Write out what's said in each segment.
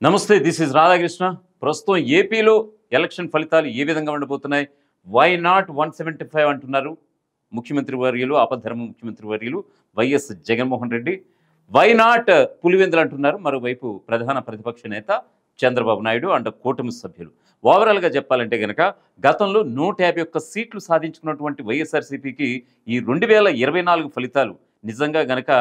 నమస్తే, this is Radhakrishna. ప్రస్తుతం ఏపీలో ఎలక్షన్ ఫలితాలు ఏ విధంగా ఉండబోతున్నాయి? వై నాట్ 175 అంటున్నారు ముఖ్యమంత్రి వర్యులు, ఆపద్ధర్మ ముఖ్యమంత్రి వర్యులు YS Jaganmohan Reddy. Why not Pulivendula అంటున్నారు మరోవైపు ప్రధాన ప్రతిపక్ష నేత చంద్రబాబు నాయుడు అండ్ కూటమి సభ్యులు. ఓవరాల్గా చెప్పాలంటే గనక గతంలో 151 సీట్లు సాధించుకున్నటువంటి వైఎస్ఆర్సీపీకి ఈ 2024 ఫలితాలు నిజంగా గనక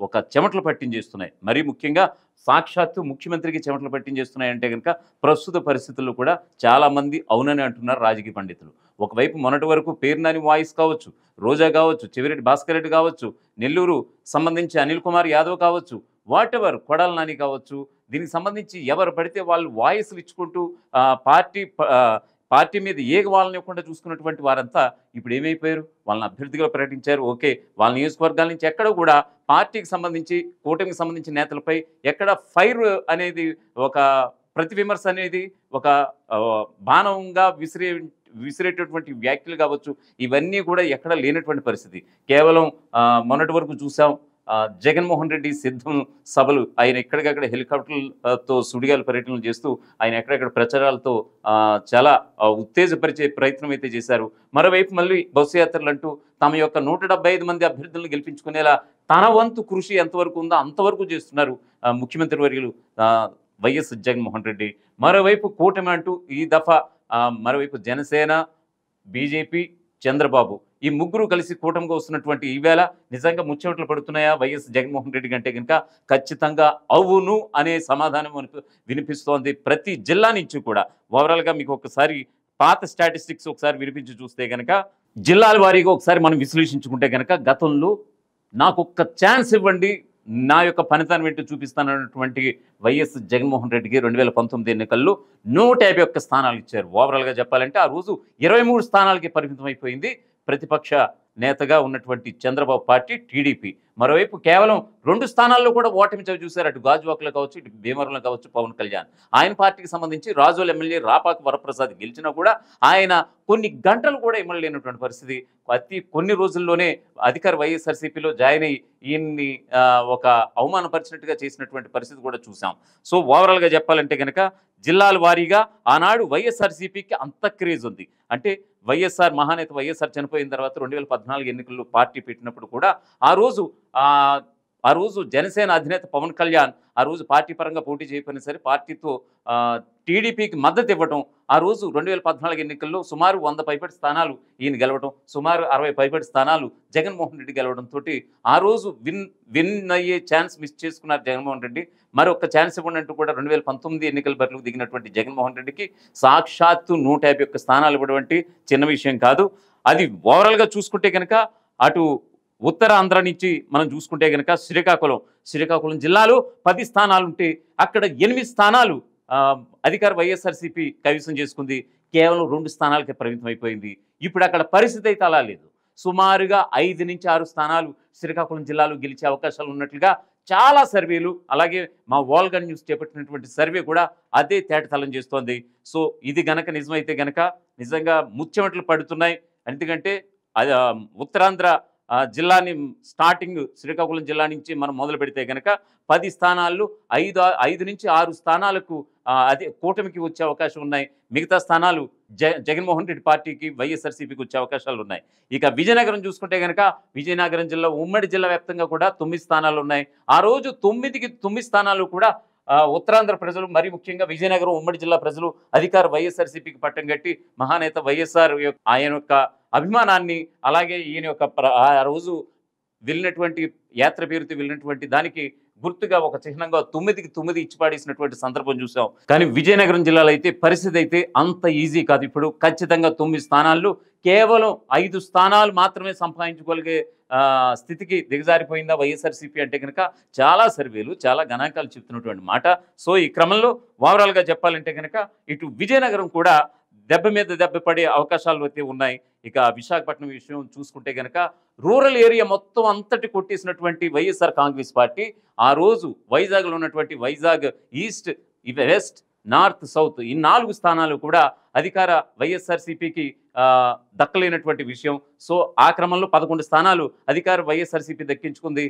ఒక చెమటలు పట్టించేస్తున్నాయి. మరీ ముఖ్యంగా సాక్షాత్తు ముఖ్యమంత్రికి చెమటలు పట్టించేస్తున్నాయంటే కనుక ప్రస్తుత పరిస్థితుల్లో కూడా చాలామంది అవునని అంటున్నారు రాజకీయ పండితులు. ఒకవైపు మొన్నటి వరకు పేర్నాని వాయిస్ కావచ్చు, రోజా కావచ్చు, చెవిరెడ్డి భాస్కర్ రెడ్డి కావచ్చు, నెల్లూరు సంబంధించి అనిల్ కుమార్ యాదవ్ కావచ్చు, వాట్ ఎవర్ కొడాల నాని కావచ్చు, దీనికి సంబంధించి ఎవరు పడితే వాళ్ళు వాయిస్లు ఇచ్చుకుంటూ పార్టీ మీద వాళ్ళని ఇవ్వకుండా చూసుకున్నటువంటి వారంతా ఇప్పుడు ఏమైపోయారు? వాళ్ళని అభ్యర్థిగా ప్రకటించారు. ఓకే, వాళ్ళ నియోజకవర్గాల నుంచి ఎక్కడ కూడా పార్టీకి సంబంధించి కూటమికి సంబంధించిన నేతలపై ఎక్కడ ఫైర్ అనేది ఒక ప్రతి విమర్శ అనేది ఒక బాణంగా విసిరేటటువంటి వ్యాఖ్యలు కావచ్చు, ఇవన్నీ కూడా ఎక్కడ లేనటువంటి పరిస్థితి. కేవలం మొన్నటి వరకు చూసాం జగన్మోహన్ రెడ్డి సిద్ధం సభలు, ఆయన ఎక్కడికక్కడ హెలికాప్టర్లతో సుడిగాలు పర్యటనలు చేస్తూ ఆయన ఎక్కడెక్కడ ప్రచారాలతో చాలా ఉత్తేజపరిచే ప్రయత్నం అయితే చేశారు. మరోవైపు మళ్ళీ బస్సు యాత్రలు అంటూ తమ యొక్క 175 మంది అభ్యర్థులను గెలిపించుకునేలా తన వంతు కృషి ఎంతవరకు ఉందో అంతవరకు చేస్తున్నారు ముఖ్యమంత్రి వర్యులు వైఎస్ జగన్మోహన్ రెడ్డి. మరోవైపు కూటమి అంటూ ఈ దఫా మరోవైపు జనసేన, బీజేపీ, చంద్రబాబు ఈ ముగ్గురు కలిసి కూటమిగా వస్తున్నటువంటి ఈవేళ నిజంగా ముచ్చమట్లు పడుతున్నాయా వైఎస్ జగన్మోహన్ రెడ్డి కంటే కనుక ఖచ్చితంగా అవును అనే సమాధానం వినిపిస్తోంది ప్రతి జిల్లా నుంచి కూడా. ఓవరాల్గా మీకు ఒకసారి పాత స్టాటిస్టిక్స్ ఒకసారి వినిపించి చూస్తే కనుక జిల్లాల వారీగా ఒకసారి మనం విశ్లేషించుకుంటే కనుక గతంలో నాకు ఒక్క ఛాన్స్ ఇవ్వండి, నా యొక్క పనితనం ఏంటో చూపిస్తానన్నటువంటి వైఎస్ జగన్మోహన్ రెడ్డికి 2019 ఎన్నికల్లో 151 స్థానాలు ఇచ్చారు. ఓవరాల్గా చెప్పాలంటే ఆ రోజు 23 స్థానాలకి పరిమితం అయిపోయింది ప్రతిపక్ష నేతగా ఉన్నటువంటి చంద్రబాబు పార్టీ టీడీపీ. మరోవైపు కేవలం 2 స్థానాల్లో కూడా ఓటమి చవి చూశారు. అటు గాజువాకలో కావచ్చు, ఇటు భీమవరంలో కావచ్చు పవన్ కళ్యాణ్. ఆయన పార్టీకి సంబంధించి రాజోల్ ఎమ్మెల్యే రాపాక వరప్రసాద్ గెలిచినా కూడా ఆయన కొన్ని గంటలు కూడా ఇమ్మలేనటువంటి పరిస్థితి. అతి కొన్ని రోజుల్లోనే అధికార వైఎస్ఆర్సీపీలో జాయిన్ అయ్యి ఈయన్ని ఒక అవమానపరిచినట్టుగా చేసినటువంటి పరిస్థితి కూడా చూసాం. సో ఓవరాల్గా చెప్పాలంటే కనుక జిల్లాల వారీగా ఆనాడు వైఎస్ఆర్సీపీకి అంత క్రేజ్ ఉంది. అంటే వైఎస్ఆర్ మహానేత వైఎస్ఆర్ చనిపోయిన తర్వాత 2014 ఎన్నికల్లో పార్టీ పెట్టినప్పుడు కూడా ఆ రోజు జనసేన అధినేత పవన్ కళ్యాణ్ ఆ రోజు పార్టీ పరంగా పోటీ చేయకపోయినా సరే పార్టీతో టీడీపీకి మద్దతు ఇవ్వటం, ఆ రోజు 2014 ఎన్నికల్లో సుమారు 100 పైపడి స్థానాలు ఈయన గెలవడం, సుమారు 60 పైపడి స్థానాలు జగన్మోహన్ రెడ్డి గెలవడంతో ఆ రోజు విన్ అయ్యే ఛాన్స్ మిస్ చేసుకున్నారు జగన్మోహన్ రెడ్డి. మరొక ఛాన్స్ ఇవ్వండి అంటూ కూడా 2019 ఎన్నికల బరిలోకి దిగినటువంటి జగన్మోహన్ రెడ్డికి సాక్షాత్తు 151 స్థానాలు ఇవ్వడం చిన్న విషయం కాదు. అది ఓవరాల్గా చూసుకుంటే కనుక అటు ఉత్తరాంధ్ర నుంచి మనం చూసుకుంటే కనుక శ్రీకాకుళం జిల్లాలో 10 స్థానాలుంటే అక్కడ 8 స్థానాలు అధికార వైఎస్ఆర్సీపీ కైవసం చేసుకుంది. కేవలం 2 స్థానాలకే పరిమితం అయిపోయింది. ఇప్పుడు అక్కడ పరిస్థితి అయితే అలా లేదు. సుమారుగా 5 నుంచి 6 స్థానాలు శ్రీకాకుళం జిల్లాలో గెలిచే అవకాశాలు ఉన్నట్లుగా చాలా సర్వేలు, అలాగే మా వాల్గా న్యూస్ చేపట్టినటువంటి సర్వే కూడా అదే తేటతలం చేస్తోంది. సో ఇది గనక నిజమైతే గనక నిజంగా ముచ్చెమటలు పడుతున్నాయి. ఎందుకంటే ఉత్తరాంధ్ర జిల్లాని స్టార్టింగ్ శ్రీకాకుళం జిల్లా నుంచి మనం మొదలు పెడితే కనుక 10 స్థానాల్లో 5 నుంచి 6 స్థానాలకు అదే కూటమికి వచ్చే అవకాశం ఉన్నాయి. మిగతా స్థానాలు జగన్మోహన్ రెడ్డి పార్టీకి వైఎస్ఆర్సీపీకి వచ్చే అవకాశాలు ఉన్నాయి. ఇక విజయనగరం చూసుకుంటే కనుక విజయనగరం జిల్లా ఉమ్మడి జిల్లా వ్యాప్తంగా కూడా 9 స్థానాలు ఉన్నాయి. ఆ రోజు 9 స్థానాలు కూడా ఉత్తరాంధ్ర ప్రజలు, మరీ ముఖ్యంగా విజయనగరం ఉమ్మడి జిల్లా ప్రజలు అధికార వైఎస్ఆర్సీపీకి పట్టం కట్టి మహానేత వైఎస్ఆర్ ఆయన యొక్క అభిమానాన్ని, అలాగే ఈయన యొక్క ఆ రోజు వెళ్ళినటువంటి యాత్ర పేరుతో వెళ్ళినటువంటి దానికి గుర్తుగా ఒక చిహ్నంగా 9కి 9 ఇచ్చి పాడేసినటువంటి సందర్భం చూసాం. కానీ విజయనగరం జిల్లాలో అయితే పరిస్థితి అయితే అంత ఈజీ కాదు. ఇప్పుడు ఖచ్చితంగా 9 స్థానాల్లో కేవలం 5 స్థానాలు మాత్రమే సంపాదించుకోగలిగే స్థితికి దిగజారిపోయిందా వైఎస్ఆర్సీపీ అంటే కనుక చాలా సర్వేలు, చాలా గణాంకాలు చెప్తున్నటువంటి మాట. సో ఈ క్రమంలో ఓవరాల్గా చెప్పాలంటే కనుక ఇటు విజయనగరం కూడా దెబ్బ మీద దెబ్బ పడే అవకాశాలు అయితే ఉన్నాయి. ఇక విశాఖపట్నం విషయం చూసుకుంటే కనుక రూరల్ ఏరియా మొత్తం అంతటి కొట్టేసినటువంటి వైఎస్ఆర్ కాంగ్రెస్ పార్టీ ఆ రోజు వైజాగ్లో ఉన్నటువంటి Vizag east, west, north, south ఈ 4 స్థానాలు కూడా అధికార వైఎస్ఆర్సీపీకి దక్కలేనటువంటి విషయం. సో ఆ క్రమంలో 11 స్థానాలు అధికార వైఎస్ఆర్సీపీ దక్కించుకుంది.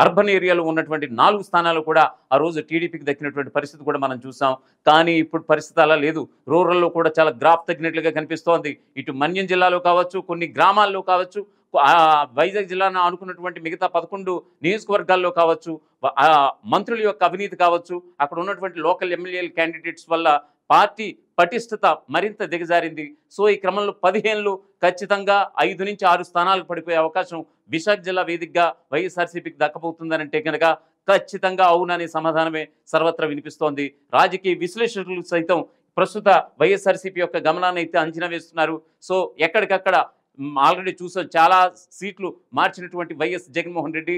అర్బన్ ఏరియాలో ఉన్నటువంటి 4 స్థానాలు కూడా ఆ రోజు టీడీపీకి దక్కినటువంటి పరిస్థితి కూడా మనం చూసాం. కానీ ఇప్పుడు పరిస్థితి అలా లేదు. రూరల్‌లో కూడా చాలా గ్రాఫ్ తగ్గినట్లుగా కనిపిస్తోంది. ఇటు మన్యం జిల్లాలో కావచ్చు, కొన్ని గ్రామాల్లో కావచ్చు, వైజాగ్ జిల్లాను ఆనుకున్నటువంటి మిగతా 11 నియోజకవర్గాల్లో కావచ్చు, మంత్రుల యొక్క అవినీతి కావచ్చు, అక్కడ ఉన్నటువంటి లోకల్ ఎమ్మెల్యేల క్యాండిడేట్స్ వల్ల పార్టీ పటిష్టత మరింత దిగజారింది. సో ఈ క్రమంలో 15లో ఖచ్చితంగా 5-6 స్థానాలకు పడిపోయే అవకాశం విశాఖ జిల్లా వేదికగా వైఎస్ఆర్సీపీకి దక్కబోతుందనంటే కనుక ఖచ్చితంగా అవుననే సమాధానమే సర్వత్రా వినిపిస్తోంది. రాజకీయ విశ్లేషకులు సైతం ప్రస్తుత వైఎస్ఆర్సీపీ యొక్క గమనాన్ని అయితే అంచనా వేస్తున్నారు. సో ఎక్కడికక్కడ ఆల్రెడీ చూసాం, చాలా సీట్లు మార్చినటువంటి వైఎస్ జగన్మోహన్ రెడ్డి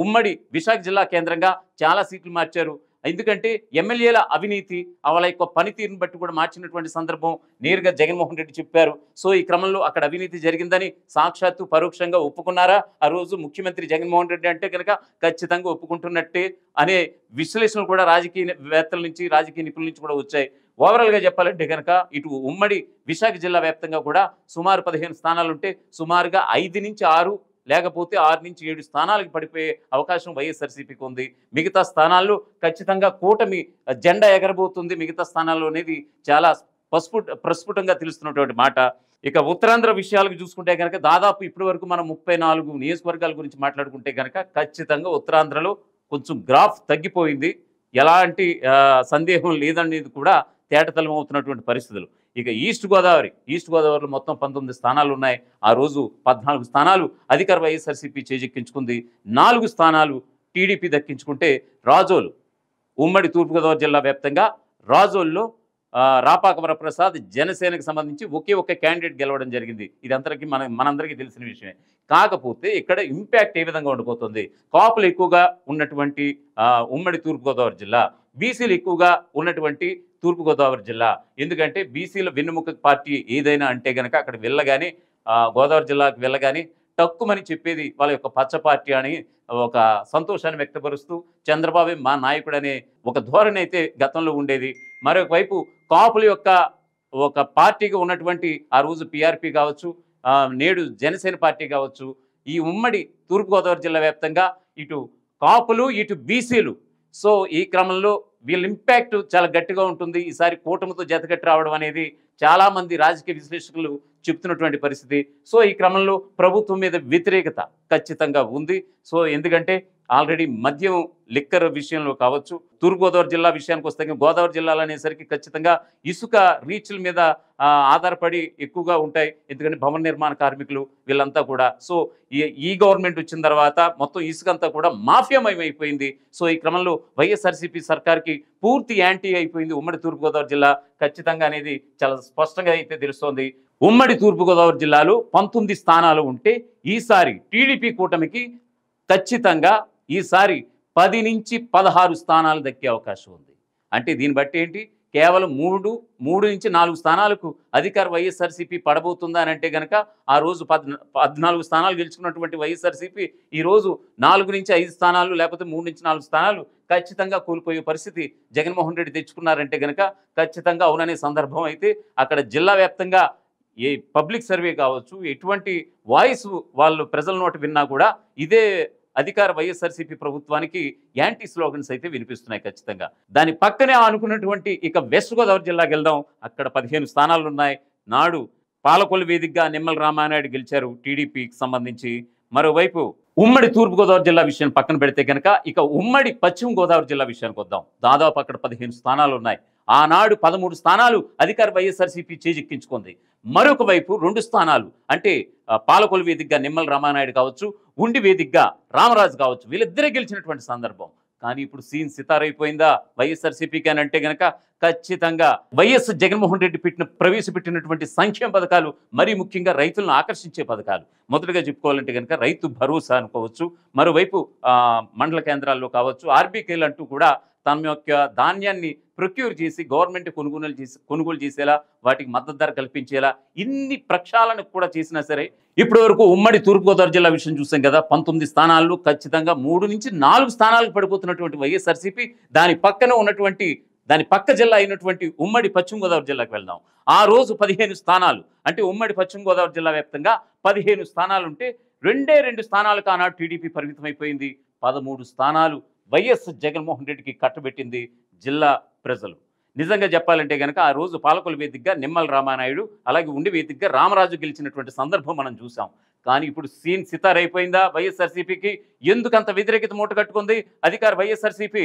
ఉమ్మడి విశాఖ జిల్లా కేంద్రంగా చాలా సీట్లు మార్చారు. ఎందుకంటే ఎమ్మెల్యేల అవినీతి వాళ్ళ యొక్క పనితీరుని బట్టి కూడా మార్చినటువంటి సందర్భం నేరుగా జగన్మోహన్ రెడ్డి చెప్పారు. సో ఈ క్రమంలో అక్కడ అవినీతి జరిగిందని సాక్షాత్తు పరోక్షంగా ఒప్పుకున్నారా ఆ రోజు ముఖ్యమంత్రి జగన్మోహన్ రెడ్డి అంటే కనుక ఖచ్చితంగా ఒప్పుకుంటున్నట్టే అనే విశ్లేషణలు కూడా రాజకీయవేత్తల నుంచి, రాజకీయ నిపుణుల నుంచి కూడా వచ్చాయి. ఓవరాల్గా చెప్పాలంటే కనుక ఇటు ఉమ్మడి విశాఖ జిల్లా వ్యాప్తంగా కూడా సుమారు 15 స్థానాలుంటే సుమారుగా 5-6 లేకపోతే 6-7 స్థానాలకు పడిపోయే అవకాశం వైఎస్ఆర్సీపీకి ఉంది. మిగతా స్థానాల్లో ఖచ్చితంగా కూటమి జెండా ఎగరబోతుంది. మిగతా స్థానాల్లో అనేది చాలా ప్రస్ఫుటంగా తెలుస్తున్నటువంటి మాట. ఇక ఉత్తరాంధ్ర విషయాలకు చూసుకుంటే కనుక దాదాపు ఇప్పటి వరకు మనం 34 నియోజకవర్గాల గురించి మాట్లాడుకుంటే కనుక ఖచ్చితంగా ఉత్తరాంధ్రలో కొంచెం గ్రాఫ్ తగ్గిపోయింది. ఎలాంటి సందేహం లేదనేది కూడా తేటతలం అవుతున్నటువంటి పరిస్థితులు. ఇక ఈస్ట్ గోదావరిలో మొత్తం 19 స్థానాలు ఉన్నాయి. ఆ రోజు 14 స్థానాలు అధికార వైఎస్ఆర్సీపీ చేజిక్కించుకుంది. 4 స్థానాలు టీడీపీ దక్కించుకుంటే రాజోలు ఉమ్మడి తూర్పుగోదావరి జిల్లా వ్యాప్తంగా రాజోల్లో రాపాక వరప్రసాద్ జనసేనకు సంబంధించి ఒకే ఒక్క క్యాండిడేట్ గెలవడం జరిగింది. ఇది అందరికీ మనందరికీ తెలిసిన విషయమే. కాకపోతే ఇక్కడ ఇంపాక్ట్ ఏ విధంగా ఉండిపోతుంది, కాపులు ఎక్కువగా ఉన్నటువంటి ఉమ్మడి తూర్పుగోదావరి జిల్లా, బీసీలు ఎక్కువగా ఉన్నటువంటి తూర్పుగోదావరి జిల్లా. ఎందుకంటే బీసీల వెన్నుముక పార్టీ ఏదైనా అంటే కనుక అక్కడ వెళ్ళగానే గోదావరి జిల్లాకు వెళ్ళగానే తక్కువని చెప్పేది వాళ్ళ యొక్క పచ్చ పార్టీ అని ఒక సంతోషాన్ని వ్యక్తపరుస్తూ చంద్రబాబు మా నాయకుడు అనే ఒక ధోరణి అయితే గతంలో ఉండేది. మరొక వైపు కాపుల యొక్క ఒక పార్టీగా ఉన్నటువంటి ఆ రోజు పీఆర్పీ కావచ్చు, నేడు జనసేన పార్టీ కావచ్చు, ఈ ఉమ్మడి తూర్పుగోదావరి జిల్లా వ్యాప్తంగా ఇటు కాపులు ఇటు బీసీలు. సో ఈ క్రమంలో వీళ్ళ ఇంపాక్ట్ చాలా గట్టిగా ఉంటుంది. ఈసారి కూటమితో జతగట్టి రావడం అనేది చాలామంది రాజకీయ విశ్లేషకులు చెప్తున్నటువంటి పరిస్థితి. సో ఈ క్రమంలో ప్రభుత్వం మీద వ్యతిరేకత ఖచ్చితంగా ఉంది. సో ఎందుకంటే ఆల్రెడీ మద్యం లిక్కర్ విషయంలో కావచ్చు, తూర్పుగోదావరి జిల్లా విషయానికి వస్తే గోదావరి జిల్లాలు అనేసరికి ఖచ్చితంగా ఇసుక రీచ్ల మీద ఆధారపడి ఎక్కువగా ఉంటాయి. ఎందుకంటే భవన నిర్మాణ కార్మికులు వీళ్ళంతా కూడా. సో ఈ గవర్నమెంట్ వచ్చిన తర్వాత మొత్తం ఇసుక అంతా కూడా మాఫియామయం అయిపోయింది. సో ఈ క్రమంలో వైఎస్ఆర్సీపీ సర్కార్కి పూర్తి యాంటీ అయిపోయింది ఉమ్మడి తూర్పుగోదావరి జిల్లా ఖచ్చితంగా అనేది చాలా స్పష్టంగా అయితే తెలుస్తోంది. ఉమ్మడి తూర్పుగోదావరి జిల్లాలో 19 స్థానాలు ఉంటే ఈసారి టీడీపీ కూటమికి ఖచ్చితంగా ఈసారి 10-16 స్థానాలు దక్కే అవకాశం ఉంది. అంటే దీన్ని బట్టి ఏంటి, కేవలం 3-4 స్థానాలకు అధికార వైఎస్ఆర్సీపీ పడబోతుందా అని అంటే కనుక ఆ రోజు 14 స్థానాలు గెలుచుకున్నటువంటి వైఎస్ఆర్సీపీ ఈరోజు 4-5 స్థానాలు లేకపోతే 3-4 స్థానాలు ఖచ్చితంగా కోల్పోయే పరిస్థితి జగన్మోహన్ రెడ్డి తెచ్చుకున్నారంటే కనుక ఖచ్చితంగా అవుననే సందర్భం అయితే అక్కడ జిల్లా వ్యాప్తంగా ఏ పబ్లిక్ సర్వే కావచ్చు, ఎటువంటి వాయిస్ వాళ్ళు ప్రజల నోట విన్నా కూడా ఇదే అధికార వైఎస్ఆర్సీపీ ప్రభుత్వానికి యాంటీ స్లోగన్స్ అయితే వినిపిస్తున్నాయి ఖచ్చితంగా. దాని పక్కనే అనుకున్నటువంటి ఇక వెస్ట్ గోదావరి జిల్లాకి వెళ్దాం. అక్కడ 15 స్థానాలు ఉన్నాయి. నాడు పాలకొల్లు వేదికగా నిమ్మల రామానాయుడు గెలిచారు టీడీపీకి సంబంధించి. మరోవైపు ఉమ్మడి తూర్పుగోదావరి జిల్లా విషయం పక్కన పెడితే కనుక ఇక ఉమ్మడి పశ్చిమ గోదావరి జిల్లా విషయానికి వద్దాం. దాదాపు అక్కడ 15 స్థానాలు ఉన్నాయి. ఆనాడు 13 స్థానాలు అధికార వైఎస్ఆర్సీపీ చేజిక్కించుకుంది. మరొక వైపు 2 స్థానాలు అంటే పాలకొల్లు వేదికగా నిమ్మల రామానాయుడు కావచ్చు, ఉండి వేదికగా రామరాజు కావచ్చు, వీళ్ళిద్దరే గెలిచినటువంటి సందర్భం. కానీ ఇప్పుడు సీన్ సితారైపోయిందా వైఎస్ఆర్సీపీకి అని అంటే కనుక ఖచ్చితంగా వైఎస్ జగన్మోహన్ రెడ్డి ప్రవేశపెట్టినటువంటి సంక్షేమ పథకాలు, మరీ ముఖ్యంగా రైతులను ఆకర్షించే పథకాలు. మొదటగా చెప్పుకోవాలంటే కనుక రైతు భరోసా అనుకోవచ్చు, మరోవైపు మండల కేంద్రాల్లో కావచ్చు, ఆర్బీకేలు అంటూ కూడా తమ యొక్క ధాన్యాన్ని ప్రొక్యూర్ చేసి గవర్నమెంట్ కొనుగోలు చేసేలా, వాటికి మద్దతు ధర కల్పించేలా ఇన్ని ప్రక్షాళనకు కూడా చేసినా సరే ఇప్పటి వరకు ఉమ్మడి తూర్పుగోదావరి జిల్లా విషయం చూసాం కదా, 19 స్థానాల్లో ఖచ్చితంగా 3-4 స్థానాలకు పడిపోతున్నటువంటి వైఎస్ఆర్సీపీ దాని పక్కన ఉన్నటువంటి దాని పక్క జిల్లా అయినటువంటి ఉమ్మడి పశ్చిమ గోదావరి జిల్లాకు వెళ్దాం. ఆ రోజు 15 స్థానాలు అంటే ఉమ్మడి పశ్చిమ గోదావరి జిల్లా వ్యాప్తంగా 15 స్థానాలు ఉంటే 2 స్థానాలకు ఆనాడు టీడీపీ పరిమితమైపోయింది. 13 స్థానాలు వైఎస్ జగన్మోహన్ రెడ్డికి కట్టబెట్టింది జిల్లా ప్రజలు. నిజంగా చెప్పాలంటే గనక ఆ రోజు పాలకుల వేదికగా నిమ్మల రామానాయుడు, అలాగే ఉండి వేదికగా రామరాజు గెలిచినటువంటి సందర్భం మనం చూసాం. కానీ ఇప్పుడు సీన్ సితారైపోయిందా వైఎస్ఆర్సీపీకి? ఎందుకంత వ్యతిరేకత మూట కట్టుకుంది అధికార వైఎస్ఆర్సీపీ?